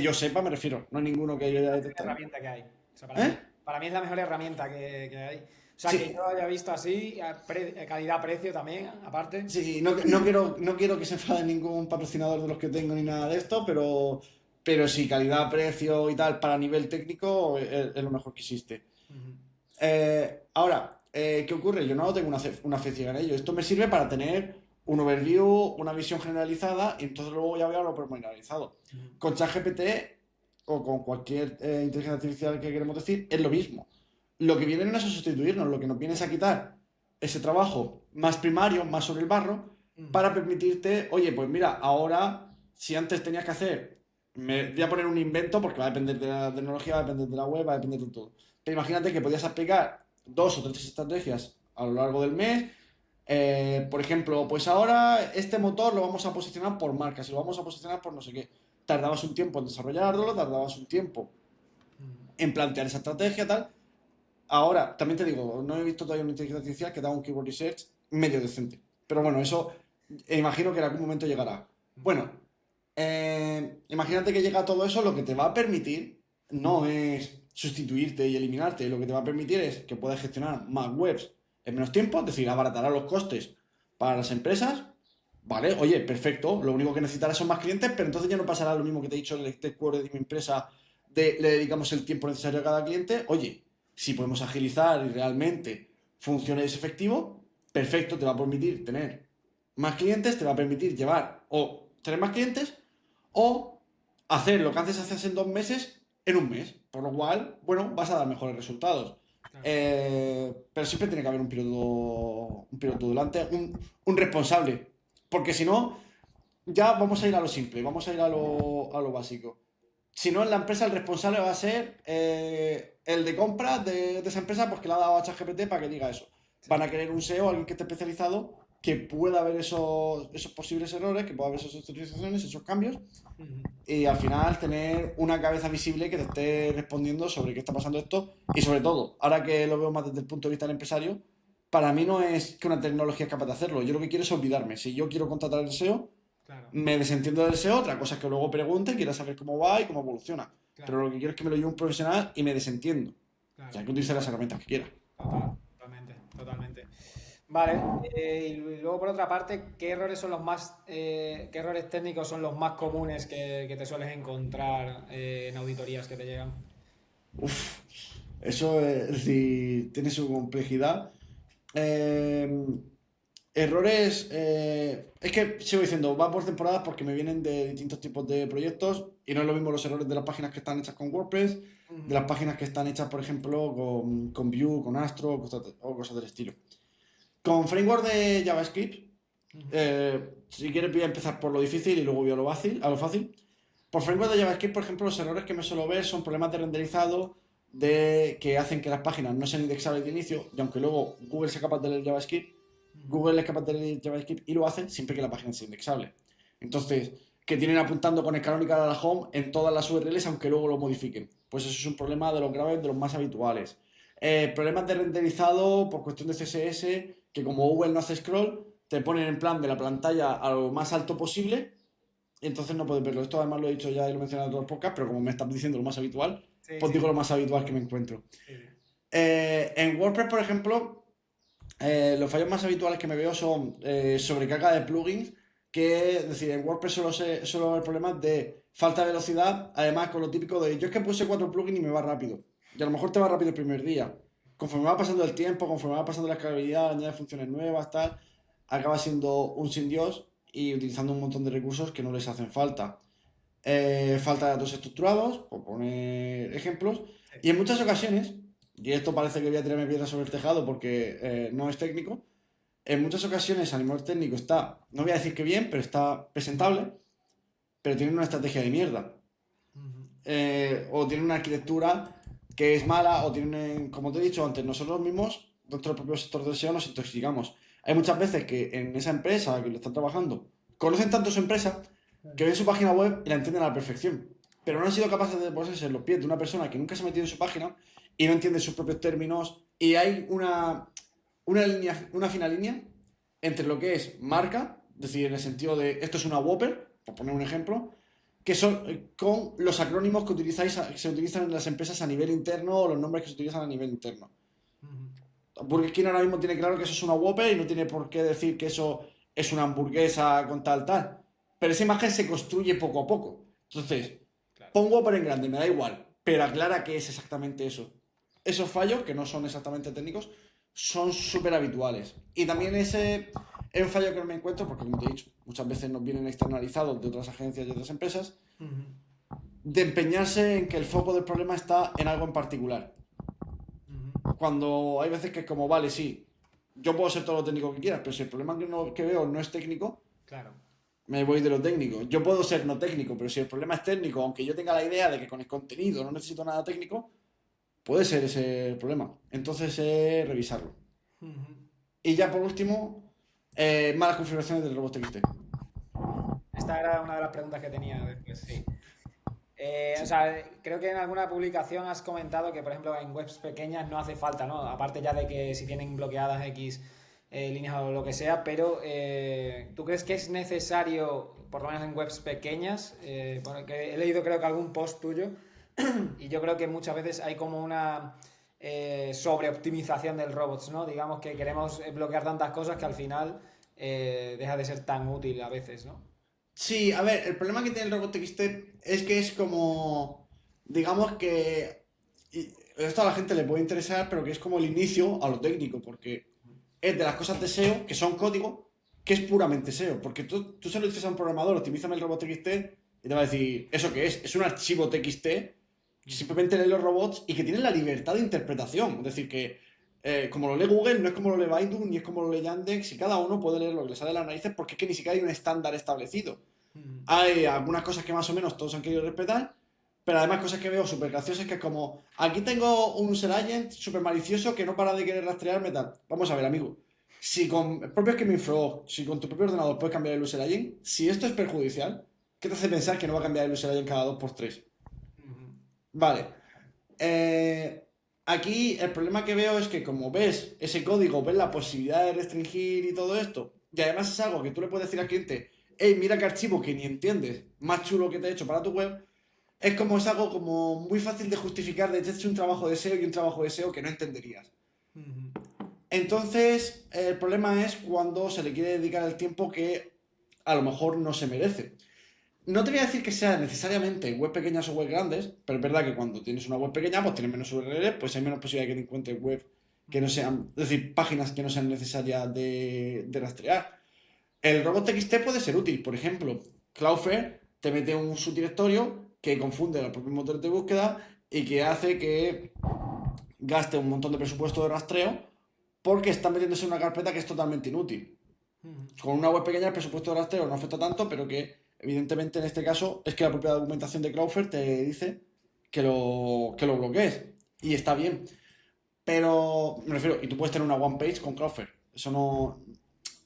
yo sepa, me refiero. No hay ninguno que yo haya detectado. Herramienta que hay. O sea, ¿Eh? para mí es la mejor herramienta que hay. O sea, que Sí, yo haya visto así, calidad-precio también, aparte. sí, no quiero que se enfade ningún patrocinador de los que tengo ni nada de esto, pero sí, calidad, precio y tal, para nivel técnico es lo mejor que existe. Ujú. Ahora, ¿qué ocurre? Yo no tengo una fe ciega en ello. Esto me sirve para tener un overview, una visión generalizada, y entonces luego ya voy a lo pormenorizado. Ujú. Con ChatGPT o con cualquier inteligencia artificial que queremos decir, es lo mismo. Lo que viene no es a sustituirnos, lo que nos viene es a quitar ese trabajo más primario, más sobre el barro, Ujú. para permitirte, oye, pues mira, ahora, si antes tenías que hacer, me voy a poner un invento porque va a depender de la tecnología, va a depender de la web, va a depender de todo. Pero imagínate que podías aplicar dos o tres estrategias a lo largo del mes. Por ejemplo, pues ahora este motor lo vamos a posicionar por marcas y lo vamos a posicionar por no sé qué. Tardabas un tiempo en desarrollarlo, tardabas un tiempo Ujú. en plantear esa estrategia, tal. Ahora, también te digo, no he visto todavía una inteligencia artificial que da un keyword research medio decente. Pero bueno, eso imagino que en algún momento llegará. Bueno, imagínate que llega todo eso, lo que te va a permitir no es sustituirte y eliminarte, lo que te va a permitir es que puedas gestionar más webs en menos tiempo, es decir, abaratará los costes para las empresas. Vale, oye, perfecto, lo único que necesitarás son más clientes, pero entonces ya no pasará lo mismo que te he dicho en el query de mi empresa, de le dedicamos el tiempo necesario a cada cliente. Oye, si podemos agilizar y realmente funcione y es efectivo, perfecto, te va a permitir tener más clientes te va a permitir llevar o tener más clientes o hacer lo que antes hacías en 2 meses en un mes. Por lo cual, bueno, vas a dar mejores resultados. Claro. Pero siempre tiene que haber un piloto delante, un responsable. Porque si no, ya vamos a ir a lo simple, vamos a ir a lo básico. Si no, en la empresa el responsable va a ser el de compra de esa empresa porque le ha dado a ChatGPT para que diga eso. Van a querer un SEO, alguien que esté especializado, que pueda ver esos posibles errores, que pueda ver esas actualizaciones, esos cambios, y al final tener una cabeza visible que te esté respondiendo sobre qué está pasando esto. Y sobre todo, ahora que lo veo más desde el punto de vista del empresario, para mí no es que una tecnología es capaz de hacerlo. Yo lo que quiero es olvidarme. Si yo quiero contratar el SEO, Claro, me desentiendo del SEO, otra cosa es que luego pregunte, quiera saber cómo va y cómo evoluciona. claro, Pero lo que quiero es que me lo lleve un profesional y me desentiendo. O sea, claro. que utilice las herramientas que quiera. Totalmente, totalmente. Vale, y luego por otra parte, ¿qué errores son qué errores técnicos son los más comunes que te sueles encontrar en auditorías que te llegan? Uf, eso es decir, tiene su complejidad. Eh, Errores, es que sigo diciendo, va por temporadas porque me vienen de distintos tipos de proyectos y no es lo mismo los errores de las páginas que están hechas con WordPress, de las páginas que están hechas, por ejemplo, con Vue, con Astro o cosas del estilo. Con framework de JavaScript, si quieres voy a empezar por lo difícil y luego voy a lo fácil. Por framework de JavaScript, por ejemplo, los errores que me suelo ver son problemas de renderizado que hacen que las páginas no sean indexables de inicio y aunque luego Google sea capaz de leer JavaScript, Google es capaz de leer JavaScript y lo hace siempre que la página sea indexable. Entonces, que tienen apuntando con el canonical a la home en todas las URLs aunque luego lo modifiquen. Pues eso es un problema de los graves, de los más habituales. Problemas de renderizado por cuestión de CSS, que como Google no hace scroll, te ponen en plan de la pantalla a lo más alto posible y entonces no puedes verlo. Esto además lo he dicho ya y lo he mencionado en otros podcasts, pero como me estás diciendo lo más habitual, Sí, pues sí, digo lo más habitual que me encuentro. sí, sí. En WordPress, por ejemplo, los fallos más habituales que me veo son sobrecarga de plugins, que es decir, en WordPress suelo haber problemas de falta de velocidad, además con lo típico de yo es que puse 4 plugins y me va rápido. Y a lo mejor te va rápido el primer día. Conforme va pasando el tiempo, conforme va pasando la escalabilidad, añade funciones nuevas, tal, acaba siendo un sin Dios y utilizando un montón de recursos que no les hacen falta. Falta de datos estructurados, por poner ejemplos, Sí. y en muchas ocasiones, y esto parece que voy a tirarme piedras sobre el tejado porque no es técnico, en muchas ocasiones a nivel técnico está, no voy a decir que bien, pero está presentable, pero tiene una estrategia de mierda. O tiene una arquitectura que es mala, o tienen, como te he dicho antes, nosotros mismos, dentro del propio sector del SEO, nos intoxicamos. Hay muchas veces que en esa empresa que lo están trabajando, conocen tanto su empresa que ven su página web y la entienden a la perfección. Pero no han sido capaces de ponerse en los pies de una persona que nunca se ha metido en su página y no entiende sus propios términos. Y hay una fina línea entre lo que es marca, es decir, en el sentido de esto es una Whopper, por poner un ejemplo, que son con los acrónimos que se utilizan en las empresas a nivel interno o los nombres que se utilizan a nivel interno. Burger King ahora mismo tiene claro que eso es una Whopper y no tiene por qué decir que eso es una hamburguesa con tal. Pero esa imagen se construye poco a poco. Entonces, Claro. pon Whopper en grande, me da igual, pero aclara qué es exactamente eso. Esos fallos, que no son exactamente técnicos, son súper habituales. Y también ese es un fallo que no me encuentro, porque como te he dicho, muchas veces nos vienen externalizados de otras agencias y otras empresas, de empeñarse en que el foco del problema está en algo en particular. Cuando hay veces que es como, vale, sí, yo puedo ser todo lo técnico que quieras, pero si el problema que veo no es técnico, Claro. me voy de lo técnico. Yo puedo ser no técnico, pero si el problema es técnico, aunque yo tenga la idea de que con el contenido no necesito nada técnico, puede ser ese el problema. Entonces, revisarlo. Y ya por último, malas configuraciones del robot.txt. Esta era una de las preguntas que tenía después, sí. O Sí. sea, creo que en alguna publicación has comentado que, por ejemplo, en webs pequeñas no hace falta, ¿no? Aparte ya de que si tienen bloqueadas X líneas o lo que sea, pero ¿tú crees que es necesario, por lo menos en webs pequeñas? Porque he leído creo que algún post tuyo y yo creo que muchas veces hay como una sobreoptimización del robots, ¿no? Digamos que queremos bloquear tantas cosas que al final deja de ser tan útil a veces, ¿no? Sí, a ver, el problema que tiene el robot.txt es que es como, digamos que, y esto a la gente le puede interesar, pero que es como el inicio a lo técnico, porque es de las cosas de SEO que son código, que es puramente SEO. Porque tú se lo dices a un programador, optimízame el robot TXT, y te va a decir, ¿eso qué es? Es un archivo TXT que simplemente lee los robots y que tiene la libertad de interpretación. Es decir, que como lo lee Google, no es como lo lee Baidu, ni es como lo lee Yandex, y cada uno puede leer lo que le sale de las narices porque es que ni siquiera hay un estándar establecido. Hay algunas cosas que más o menos todos han querido respetar, pero además cosas que veo súper graciosas que es como, aquí tengo un user agent súper malicioso que no para de querer rastrearme tal. Vamos a ver, amigo. Si con el propio Screaming Frog, si con tu propio ordenador puedes cambiar el user agent, si esto es perjudicial, ¿qué te hace pensar que no va a cambiar el user agent cada 2 por 3? Vale. Eh, Aquí el problema que veo es que como ves ese código, ves la posibilidad de restringir y todo esto, y además es algo que tú le puedes decir al cliente, hey, mira qué archivo que ni entiendes, más chulo que te he hecho para tu web, es algo como muy fácil de justificar de hecho un trabajo de SEO y un trabajo de SEO que no entenderías. Entonces, el problema es cuando se le quiere dedicar el tiempo que a lo mejor no se merece. No te voy a decir que sea necesariamente web pequeñas o web grandes, pero es verdad que cuando tienes una web pequeña, pues tienes menos URL, pues hay menos posibilidad de que te encuentres web que no sean, es decir, páginas que no sean necesarias de rastrear. El robot TXT puede ser útil, por ejemplo, Cloudflare te mete un subdirectorio que confunde los propios motores de búsqueda y que hace que gaste un montón de presupuesto de rastreo porque está metiéndose en una carpeta que es totalmente inútil. Con una web pequeña el presupuesto de rastreo no afecta tanto, pero que evidentemente en este caso es que la propia documentación de Cloudflare te dice que lo bloquees. Y está bien. Pero me refiero, y tú puedes tener una one page con Cloudflare. Eso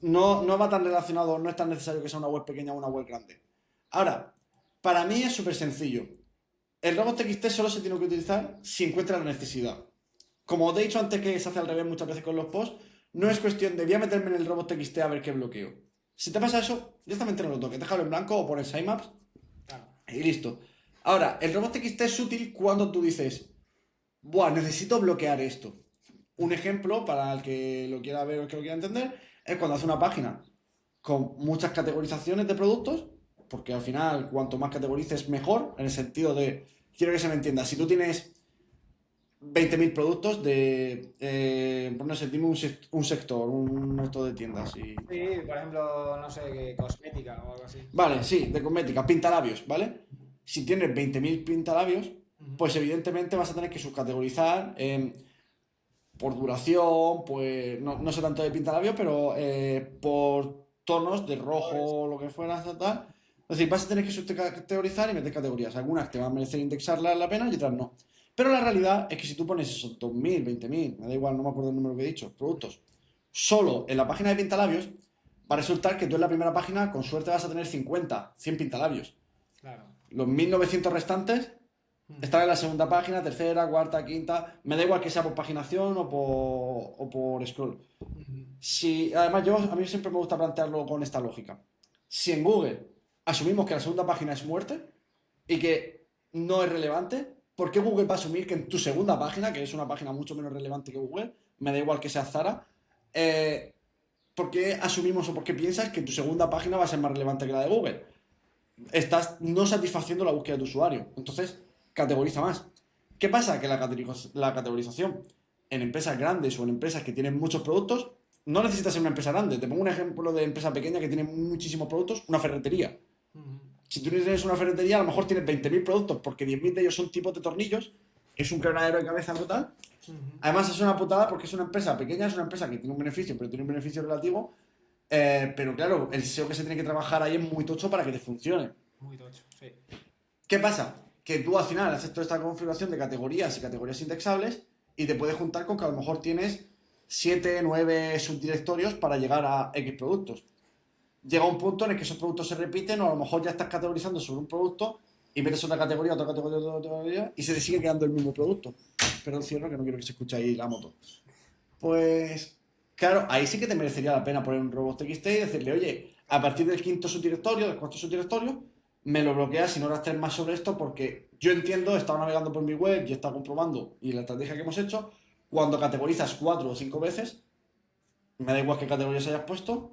no va tan relacionado, no es tan necesario que sea una web pequeña o una web grande. Ahora, para mí es súper sencillo. El robot TXT solo se tiene que utilizar si encuentra la necesidad. Como te he dicho antes que se hace al revés muchas veces con los posts, no es cuestión de voy a meterme en el robot TXT a ver qué bloqueo. Si te pasa eso, directamente no lo toques, déjalo en blanco o pones sitemaps y listo. Ahora, el robot TXT es útil cuando tú dices, buah, necesito bloquear esto. Un ejemplo para el que lo quiera ver o el que lo quiera entender es cuando hace una página con muchas categorizaciones de productos, porque al final cuanto más categorices mejor, en el sentido de, quiero que se me entienda, si tú tienes 20.000 productos de, no sé, dime un sector, un sector de tiendas. Sí, por ejemplo, no sé, cosmética o algo así. Vale, sí, de cosmética, pintalabios, ¿vale? Si tienes 20.000 pintalabios, pues evidentemente vas a tener que subcategorizar por duración, pues no sé tanto de pintalabios, pero por tonos de rojo, lo que fuera, tal. Es decir, vas a tener que subcategorizar y meter categorías. Algunas te van a merecer indexarlas la pena y otras no. Pero la realidad es que si tú pones esos 2.000, 20.000, me da igual, no me acuerdo el número que he dicho, productos, solo en la página de pintalabios, va a resultar que tú en la primera página, con suerte, vas a tener 50, 100 pintalabios. Claro. Los 1.900 restantes están en la segunda página, tercera, cuarta, quinta. Me da igual que sea por paginación o por scroll. Si, además, a mí siempre me gusta plantearlo con esta lógica. Si en Google asumimos que la segunda página es muerte y que no es relevante, ¿por qué Google va a asumir que en tu segunda página, que es una página mucho menos relevante que Google, me da igual que sea Zara, ¿por qué asumimos o por qué piensas que tu segunda página va a ser más relevante que la de Google? Estás no satisfaciendo la búsqueda de tu usuario. Entonces, categoriza más. ¿Qué pasa? Que la categorización en empresas grandes o en empresas que tienen muchos productos no necesitas ser una empresa grande. Te pongo un ejemplo de empresa pequeña que tiene muchísimos productos, una ferretería. Si tú tienes una ferretería, a lo mejor tienes 20.000 productos porque 10.000 de ellos son tipos de tornillos. Es un quebradero de cabeza brutal. Además, es una putada porque es una empresa pequeña, es una empresa que tiene un beneficio, pero tiene un beneficio relativo. Pero claro, el SEO que se tiene que trabajar ahí es muy tocho para que te funcione. Muy tocho, sí. ¿Qué pasa? Que tú al final haces toda esta configuración de categorías y categorías indexables y te puedes juntar con que a lo mejor tienes 7, 9 subdirectorios para llegar a X productos. Llega un punto en el que esos productos se repiten o a lo mejor ya estás categorizando sobre un producto y metes otra categoría, otra categoría, otra categoría y se te sigue quedando el mismo producto. Pero cierro que no quiero que se escuche ahí la moto. Pues, claro, ahí sí que te merecería la pena poner un robot TXT y decirle, oye, a partir del quinto subdirectorio, del cuarto subdirectorio, me lo bloqueas y no rastrees más sobre esto porque yo entiendo, he estado navegando por mi web y he estado comprobando y la estrategia que hemos hecho, cuando categorizas 4 o 5 veces, me da igual qué categorías hayas puesto,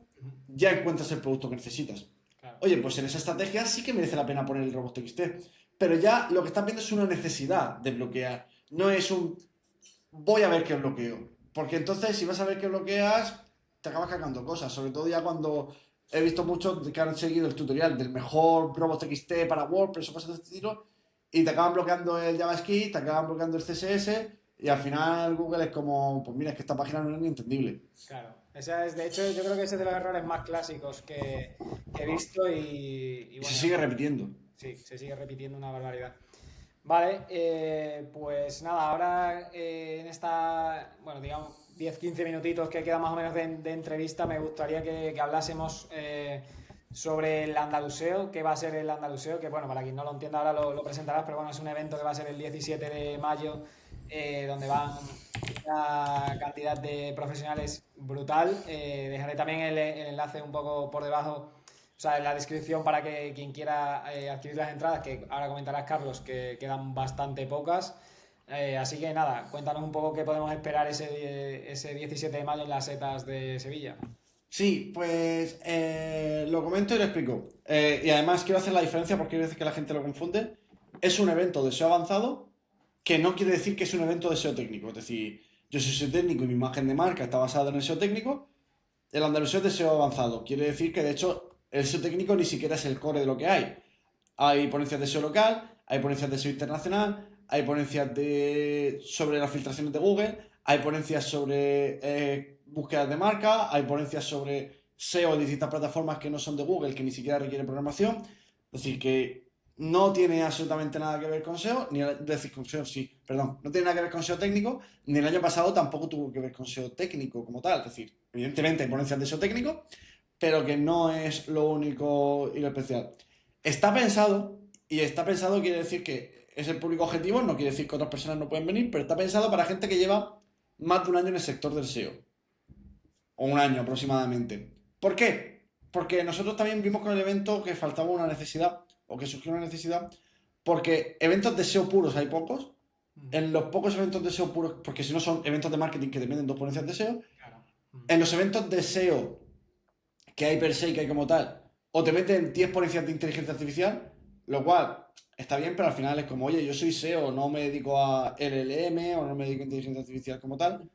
ya encuentras el producto que necesitas. Claro. Oye, pues en esa estrategia sí que merece la pena poner el robot TXT. Pero ya lo que estás viendo es una necesidad de bloquear. No es un voy a ver qué bloqueo. Porque entonces, si vas a ver qué bloqueas, te acabas cargando cosas, sobre todo ya cuando he visto muchos que han seguido el tutorial del mejor robots.txt para WordPress o cosas de este estilo, y te acaban bloqueando el JavaScript, te acaban bloqueando el CSS, y al final Google es como, pues mira, es que esta página no es ni entendible. Claro. Esa es, de hecho, yo creo que ese es de los errores más clásicos que he visto y Y se bueno, sigue repitiendo. sí, se sigue repitiendo una barbaridad. Vale, pues nada, ahora en esta, bueno, digamos, 10-15 minutitos que queda más o menos de entrevista, me gustaría que hablásemos sobre el Andaluseo, qué va a ser el Andaluseo, que bueno, para quien no lo entienda ahora lo presentarás, pero bueno, es un evento que va a ser el 17 de mayo, donde van una cantidad de profesionales brutal. Dejaré también el enlace un poco por debajo, o sea, en la descripción para que quien quiera adquirir las entradas, que ahora comentarás, Carlos, que quedan bastante pocas. Así que nada, cuéntanos un poco qué podemos esperar ese 17 de mayo en las setas de Sevilla. Sí, pues lo comento y lo explico. Y además quiero hacer la diferencia porque hay veces que la gente lo confunde. Es un evento de SEO avanzado que no quiere decir que es un evento de SEO técnico. Es decir, yo soy SEO técnico y mi imagen de marca está basada en el SEO técnico. El Andaluseo es de SEO avanzado. Quiere decir que de hecho el SEO técnico ni siquiera es el core de lo que hay. Hay ponencias de SEO local, hay ponencias de SEO internacional, hay ponencias sobre las filtraciones de Google, hay ponencias sobre búsquedas de marca, hay ponencias sobre SEO en distintas plataformas que no son de Google, que ni siquiera requieren programación. Es decir, que no tiene absolutamente nada que ver con SEO, con SEO sí, perdón, no tiene nada que ver con SEO técnico, ni el año pasado tampoco tuvo que ver con SEO técnico como tal. Es decir, evidentemente hay ponencias de SEO técnico, pero que no es lo único y lo especial. Está pensado, y está pensado quiere decir que es el público objetivo, no quiere decir que otras personas no pueden venir, pero está pensado para gente que lleva más de un año en el sector del SEO, o un año aproximadamente. ¿Por qué? Porque nosotros también vimos con el evento que faltaba una necesidad, o que surgió una necesidad, porque eventos de SEO puros hay pocos. En los pocos eventos de SEO puros, porque si no son eventos de marketing que dependen de dos ponencias de SEO, Claro. en los eventos de SEO que hay per se y que hay como tal, o te meten 10 ponencias de inteligencia artificial, lo cual está bien, pero al final es como, oye, yo soy SEO, no me dedico a LLM o no me dedico a inteligencia artificial como tal,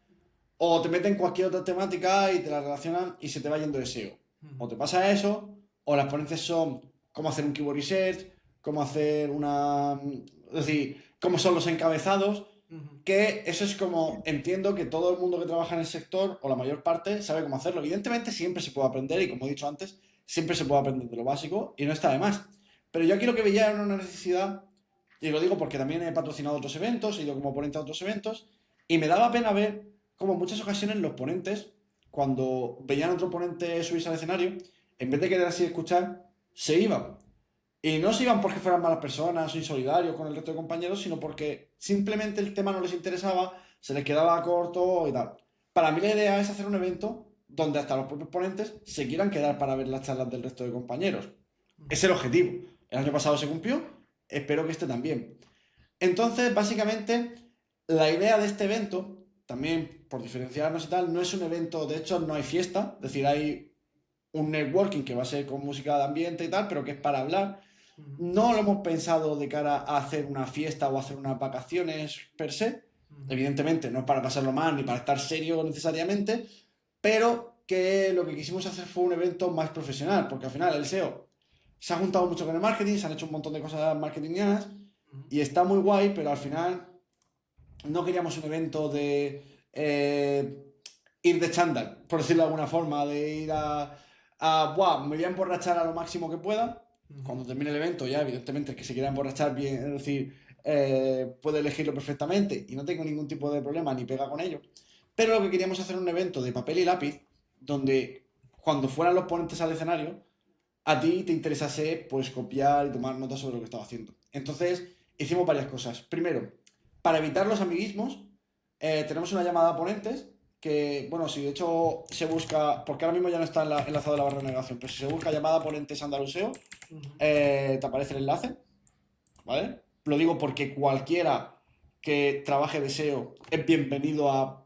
o te meten cualquier otra temática y te la relacionan y se te va yendo de SEO. O te pasa eso, o las ponencias son cómo hacer un keyword research, cómo hacer una... Es decir, cómo son los encabezados, que eso es como, entiendo que todo el mundo que trabaja en el sector, o la mayor parte, sabe cómo hacerlo. Evidentemente siempre se puede aprender, y como he dicho antes, siempre se puede aprender de lo básico, y no está de más. Pero yo aquí lo que veía era una necesidad, y lo digo porque también he patrocinado otros eventos, he ido como ponente a otros eventos, y me daba pena ver cómo en muchas ocasiones los ponentes, cuando veían a otro ponente subirse al escenario, en vez de quedarse y escuchar, se iban. Y no se iban porque fueran malas personas o insolidarios con el resto de compañeros, sino porque simplemente el tema no les interesaba, se les quedaba corto y tal. Para mí la idea es hacer un evento donde hasta los propios ponentes se quieran quedar para ver las charlas del resto de compañeros. Es el objetivo. El año pasado se cumplió, espero que este también. Entonces, básicamente, la idea de este evento, también por diferenciarnos y tal, no es un evento, de hecho no hay fiesta, es decir, hay un networking que va a ser con música de ambiente y tal, pero que es para hablar. No lo hemos pensado de cara a hacer una fiesta o hacer unas vacaciones per se. Evidentemente, no es para pasarlo mal ni para estar serio necesariamente, pero que lo que quisimos hacer fue un evento más profesional, porque al final el SEO se ha juntado mucho con el marketing, se han hecho un montón de cosas marketingianas y está muy guay, pero al final no queríamos un evento de ir de chándal, por decirlo de alguna forma, de ir Buah, me voy a emborrachar a lo máximo que pueda. Cuando termine el evento, ya evidentemente el que se quiera emborrachar bien, es decir, puede elegirlo perfectamente y no tengo ningún tipo de problema ni pega con ello. Pero lo que queríamos hacer un evento de papel y lápiz, donde cuando fueran los ponentes al escenario, a ti te interesase pues copiar y tomar notas sobre lo que estaba haciendo. Entonces, hicimos varias cosas. Primero, para evitar los amiguismos, tenemos una llamada a ponentes que, bueno, si de hecho se busca, porque ahora mismo ya no está enlazado en la barra de navegación, pero si se busca llamada a ponentes Andaluseo, te aparece el enlace, ¿vale? Lo digo porque cualquiera que trabaje de SEO es bienvenido a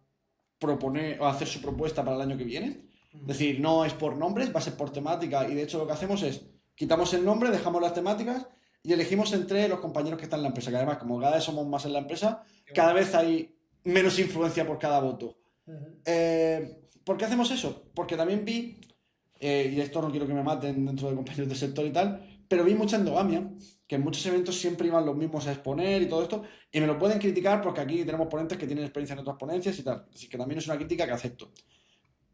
proponer o a hacer su propuesta para el año que viene. Es decir, no es por nombres, va a ser por temática, y de hecho lo que hacemos es quitamos el nombre, dejamos las temáticas y elegimos entre los compañeros que están en la empresa, que además como cada vez somos más en la empresa, cada vez hay menos influencia por cada voto. ¿Por qué hacemos eso? Porque también vi, y esto no quiero que me maten dentro de compañeros del sector y tal, pero vi mucha endogamia, que en muchos eventos siempre iban los mismos a exponer y todo esto, y me lo pueden criticar porque aquí tenemos ponentes que tienen experiencia en otras ponencias y tal. Así que también es una crítica que acepto.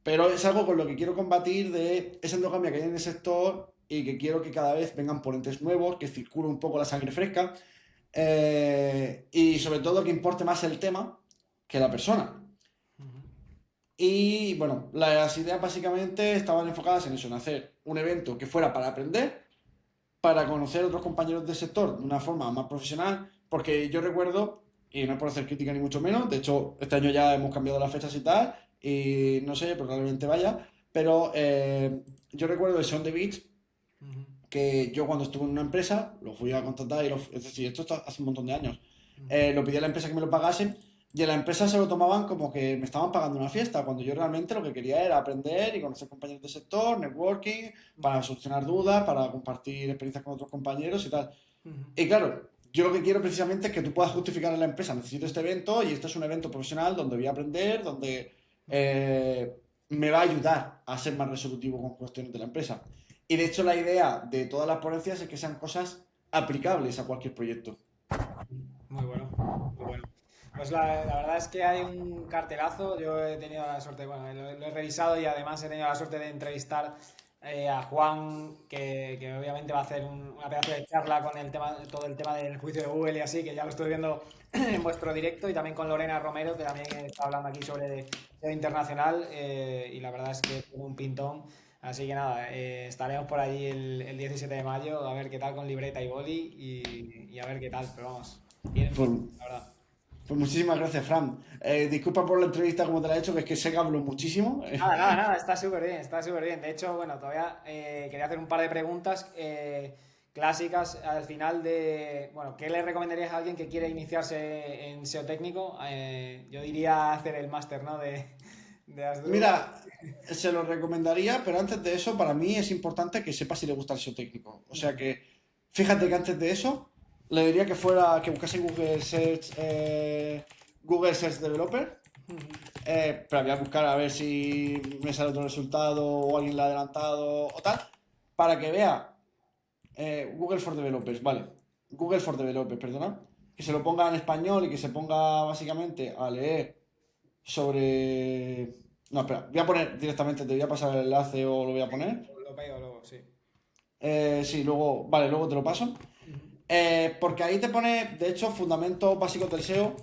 Pero es algo con lo que quiero combatir de esa endogamia que hay en el sector y que quiero que cada vez vengan ponentes nuevos, que circule un poco la sangre fresca y sobre todo que importe más el tema que la persona. Y bueno, las ideas básicamente estaban enfocadas en eso, en hacer un evento que fuera para aprender, para conocer a otros compañeros del sector de una forma más profesional, porque yo recuerdo, y no es por hacer crítica ni mucho menos, de hecho este año ya hemos cambiado las fechas y tal, y no sé, probablemente vaya, pero yo recuerdo el Sound the Beach, que yo cuando estuve en una empresa, lo fui a contratar, es decir, esto está hace un montón de años, lo pedí a la empresa que me lo pagase, y en la empresa se lo tomaban como que me estaban pagando una fiesta, cuando yo realmente lo que quería era aprender y conocer compañeros del sector, networking, para solucionar dudas, para compartir experiencias con otros compañeros y tal. Y claro, yo lo que quiero precisamente es que tú puedas justificar en la empresa, necesito este evento y este es un evento profesional donde voy a aprender, donde me va a ayudar a ser más resolutivo con cuestiones de la empresa. Y de hecho la idea de todas las ponencias es que sean cosas aplicables a cualquier proyecto. Muy bueno, muy bueno. Pues la verdad es que hay un cartelazo. Yo he tenido la suerte, bueno, lo he revisado y además he tenido la suerte de entrevistar a Juan, que obviamente va a hacer una pedazo de charla con el tema, todo el tema del juicio de Google y así, que ya lo estoy viendo en vuestro directo, y también con Lorena Romero, que también está hablando aquí sobre SEO internacional, y la verdad es que tiene un pintón. Así que nada, estaremos por allí el 17 de mayo a ver qué tal con libreta y boli y a ver qué tal, pero vamos, bien, Pues, la verdad. pues muchísimas gracias, Fran. Disculpa por la entrevista como te la he hecho, que es que sé que hablo muchísimo. Nada, nada, nada, está súper bien, está súper bien. De hecho, bueno, todavía quería hacer un par de preguntas clásicas al final de, bueno, ¿qué le recomendarías a alguien que quiere iniciarse en SEO técnico? Yo diría hacer el máster, ¿no? De Asdrúbal. Mira, se lo recomendaría, pero antes de eso, para mí es importante que sepa si le gusta el SEO técnico. O sea que, fíjate que antes de eso, le diría que fuera, que buscase en Google Search Developer. Pero voy a buscar a ver si me sale otro resultado o alguien le ha adelantado o tal, para que vea Google for Developers, vale. Google for Developers, perdona. Que se lo ponga en español y que se ponga básicamente a leer sobre... No, espera, voy a poner directamente, te voy a pasar el enlace o lo voy a poner. Lo pego luego, sí. Sí, luego, vale, luego te lo paso. Porque ahí te pone, de hecho, fundamentos básicos del SEO.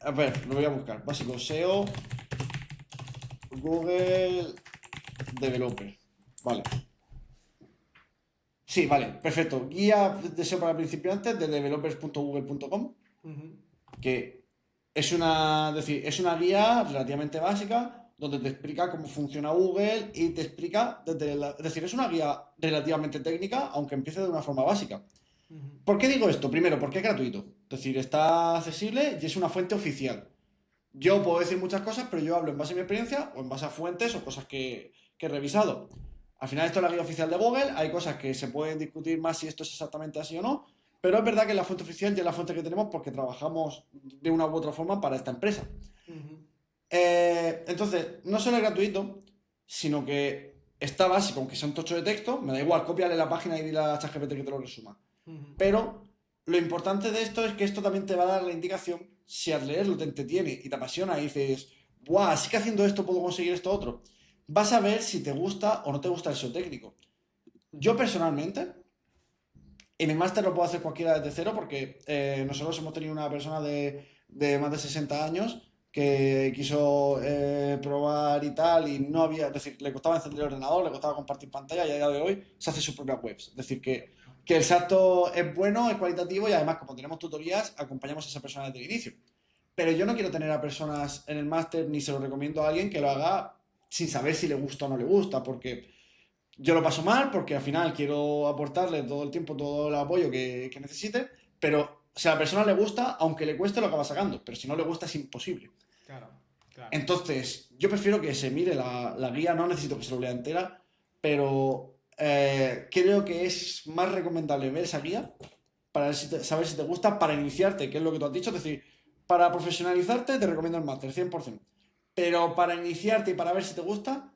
A ver, lo voy a buscar. Básico SEO, Google Developer. Vale. Sí, vale, perfecto. Guía de SEO para principiantes de developers.google.com, que es una guía relativamente básica donde te explica cómo funciona Google y te explica es decir, es una guía relativamente técnica, aunque empiece de una forma básica. ¿Por qué digo esto? Primero, porque es gratuito. Es decir, está accesible y es una fuente oficial. Yo puedo decir muchas cosas, pero yo hablo en base a mi experiencia o en base a fuentes o cosas que he revisado. Al final esto es la guía oficial de Google, hay cosas que se pueden discutir más si esto es exactamente así o no, pero es verdad que la fuente oficial ya es la fuente que tenemos porque trabajamos de una u otra forma para esta empresa. Entonces, no solo es gratuito, sino que está básico, aunque sea un tocho de texto, me da igual, cópiale la página y dile a ChatGPT que te lo resuma. Pero lo importante de esto es que esto también te va a dar la indicación si al leerlo te entretiene y te apasiona y dices, ¡buah! Sí que haciendo esto puedo conseguir esto otro. Vas a ver si te gusta o no te gusta el SEO técnico. Yo personalmente, en el máster lo puedo hacer cualquiera desde cero porque nosotros hemos tenido una persona de más de 60 años que quiso probar y tal y no había, es decir, le costaba encender el ordenador, le costaba compartir pantalla y a día de hoy se hace sus propias webs. Es decir, que el salto es bueno, es cualitativo y además como tenemos tutorías acompañamos a esa persona desde el inicio. Pero yo no quiero tener a personas en el máster ni se lo recomiendo a alguien que lo haga sin saber si le gusta o no le gusta, porque yo lo paso mal, porque al final quiero aportarle todo el tiempo, todo el apoyo que necesite, pero si a la persona le gusta, aunque le cueste, lo acaba sacando, pero si no le gusta es imposible. Claro, claro. Entonces, yo prefiero que se mire la guía, no necesito que se lo lea entera, pero creo que es más recomendable ver esa guía para saber si te gusta, para iniciarte, que es lo que tú has dicho, es decir, para profesionalizarte te recomiendo el máster, 100%. Pero para iniciarte y para ver si te gusta,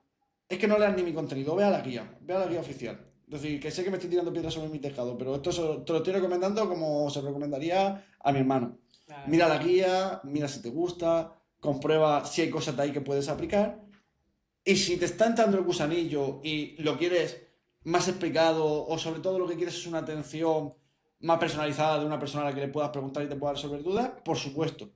es que no leas ni mi contenido, ve a la guía oficial. Es decir, que sé que me estoy tirando piedras sobre mi tejado, pero esto te lo estoy recomendando como se lo recomendaría a mi hermano. Nada, Mira la guía, mira si te gusta, comprueba si hay cosas de ahí que puedes aplicar. Y si te está entrando el gusanillo y lo quieres más explicado, o sobre todo lo que quieres es una atención más personalizada de una persona a la que le puedas preguntar y te pueda resolver dudas, por supuesto.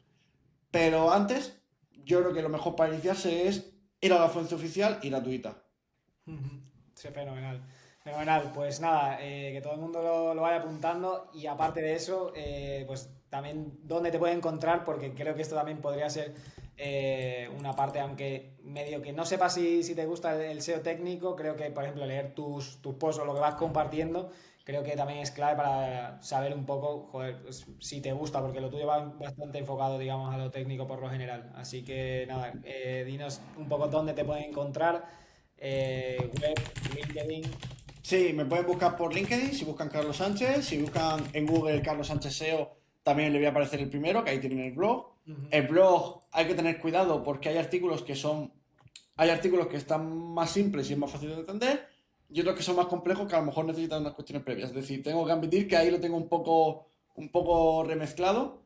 Pero antes, yo creo que lo mejor para iniciarse es ir a la fuente oficial y gratuita. sí, fenomenal. Fenomenal. Pues nada, que todo el mundo lo vaya apuntando y aparte de eso, pues también dónde te puede encontrar, porque creo que esto también podría ser una parte, aunque medio que no sepas si te gusta el SEO técnico, creo que, por ejemplo, leer tus posts o lo que vas compartiendo, creo que también es clave para saber un poco, joder, pues, si te gusta, porque lo tuyo va bastante enfocado, digamos, a lo técnico por lo general. Así que nada, dinos un poco dónde te pueden encontrar, web, LinkedIn. Sí, me pueden buscar por LinkedIn si buscan Carlos Sánchez, si buscan en Google Carlos Sánchez SEO, también le voy a aparecer el primero, que ahí tienen el blog. Ujú. El blog hay que tener cuidado porque hay artículos que están más simples y es más fácil de entender, y otros que son más complejos que a lo mejor necesitan unas cuestiones previas. Es decir, tengo que admitir que ahí lo tengo un poco remezclado.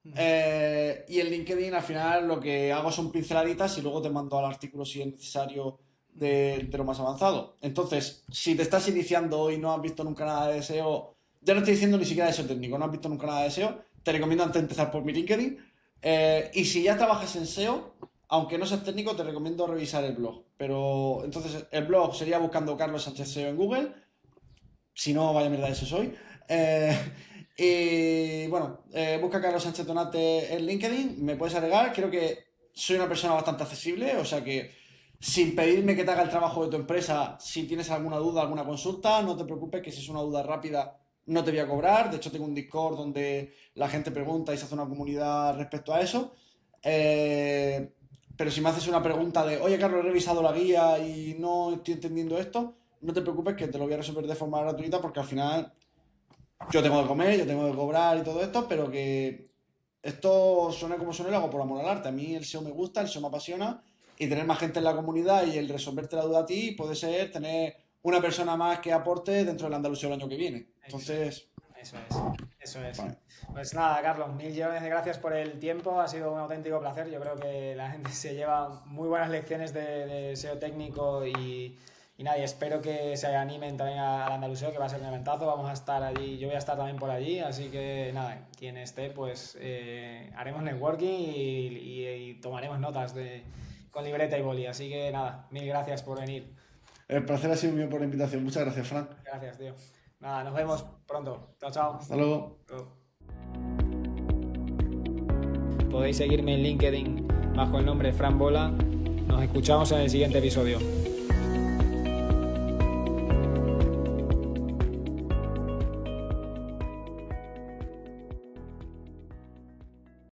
Ujú. Y en LinkedIn al final lo que hago son pinceladitas y luego te mando al artículo si es necesario de lo más avanzado. Entonces, si te estás iniciando y no has visto nunca nada de SEO, ya no estoy diciendo ni siquiera de SEO técnico, no has visto nunca nada de SEO, te recomiendo antes de empezar por mi LinkedIn. Y si ya trabajas en SEO, aunque no seas técnico, te recomiendo revisar el blog. Pero entonces el blog sería buscando Carlos Sánchez SEO en Google. Si no, vaya mierda, ese soy. Eh, y bueno, busca Carlos Sánchez Donate en LinkedIn, me puedes agregar. Creo que soy una persona bastante accesible, o sea que sin pedirme que te haga el trabajo de tu empresa, si tienes alguna duda, alguna consulta, no te preocupes, que si es una duda rápida, no te voy a cobrar. De hecho, tengo un Discord donde la gente pregunta y se hace una comunidad respecto a eso. Eh, pero si me haces una pregunta de, oye, Carlos, he revisado la guía y no estoy entendiendo esto, no te preocupes que te lo voy a resolver de forma gratuita porque al final yo tengo que comer, yo tengo que cobrar y todo esto, pero que esto suene como suene, lo hago por amor al arte. A mí el SEO me gusta, el SEO me apasiona y tener más gente en la comunidad y el resolverte la duda a ti puede ser tener una persona más que aporte dentro del Andalucía el año que viene. Entonces, Eso es, eso es. vale. Pues nada, Carlos, mil millones de gracias por el tiempo, ha sido un auténtico placer. Yo creo que la gente se lleva muy buenas lecciones de SEO técnico y nada, y espero que se animen también al Andaluseo, que va a ser un eventazo. Vamos a estar allí, yo voy a estar también por allí, así que nada, quien esté, pues haremos networking y tomaremos notas con libreta y boli. Así que nada, mil gracias por venir. El placer ha sido mío por la invitación. Muchas gracias, Fran. Gracias, tío. Nada, nos vemos pronto. Chao, chao. Hasta luego. Podéis seguirme en LinkedIn bajo el nombre Fran Bola. Nos escuchamos en el siguiente episodio.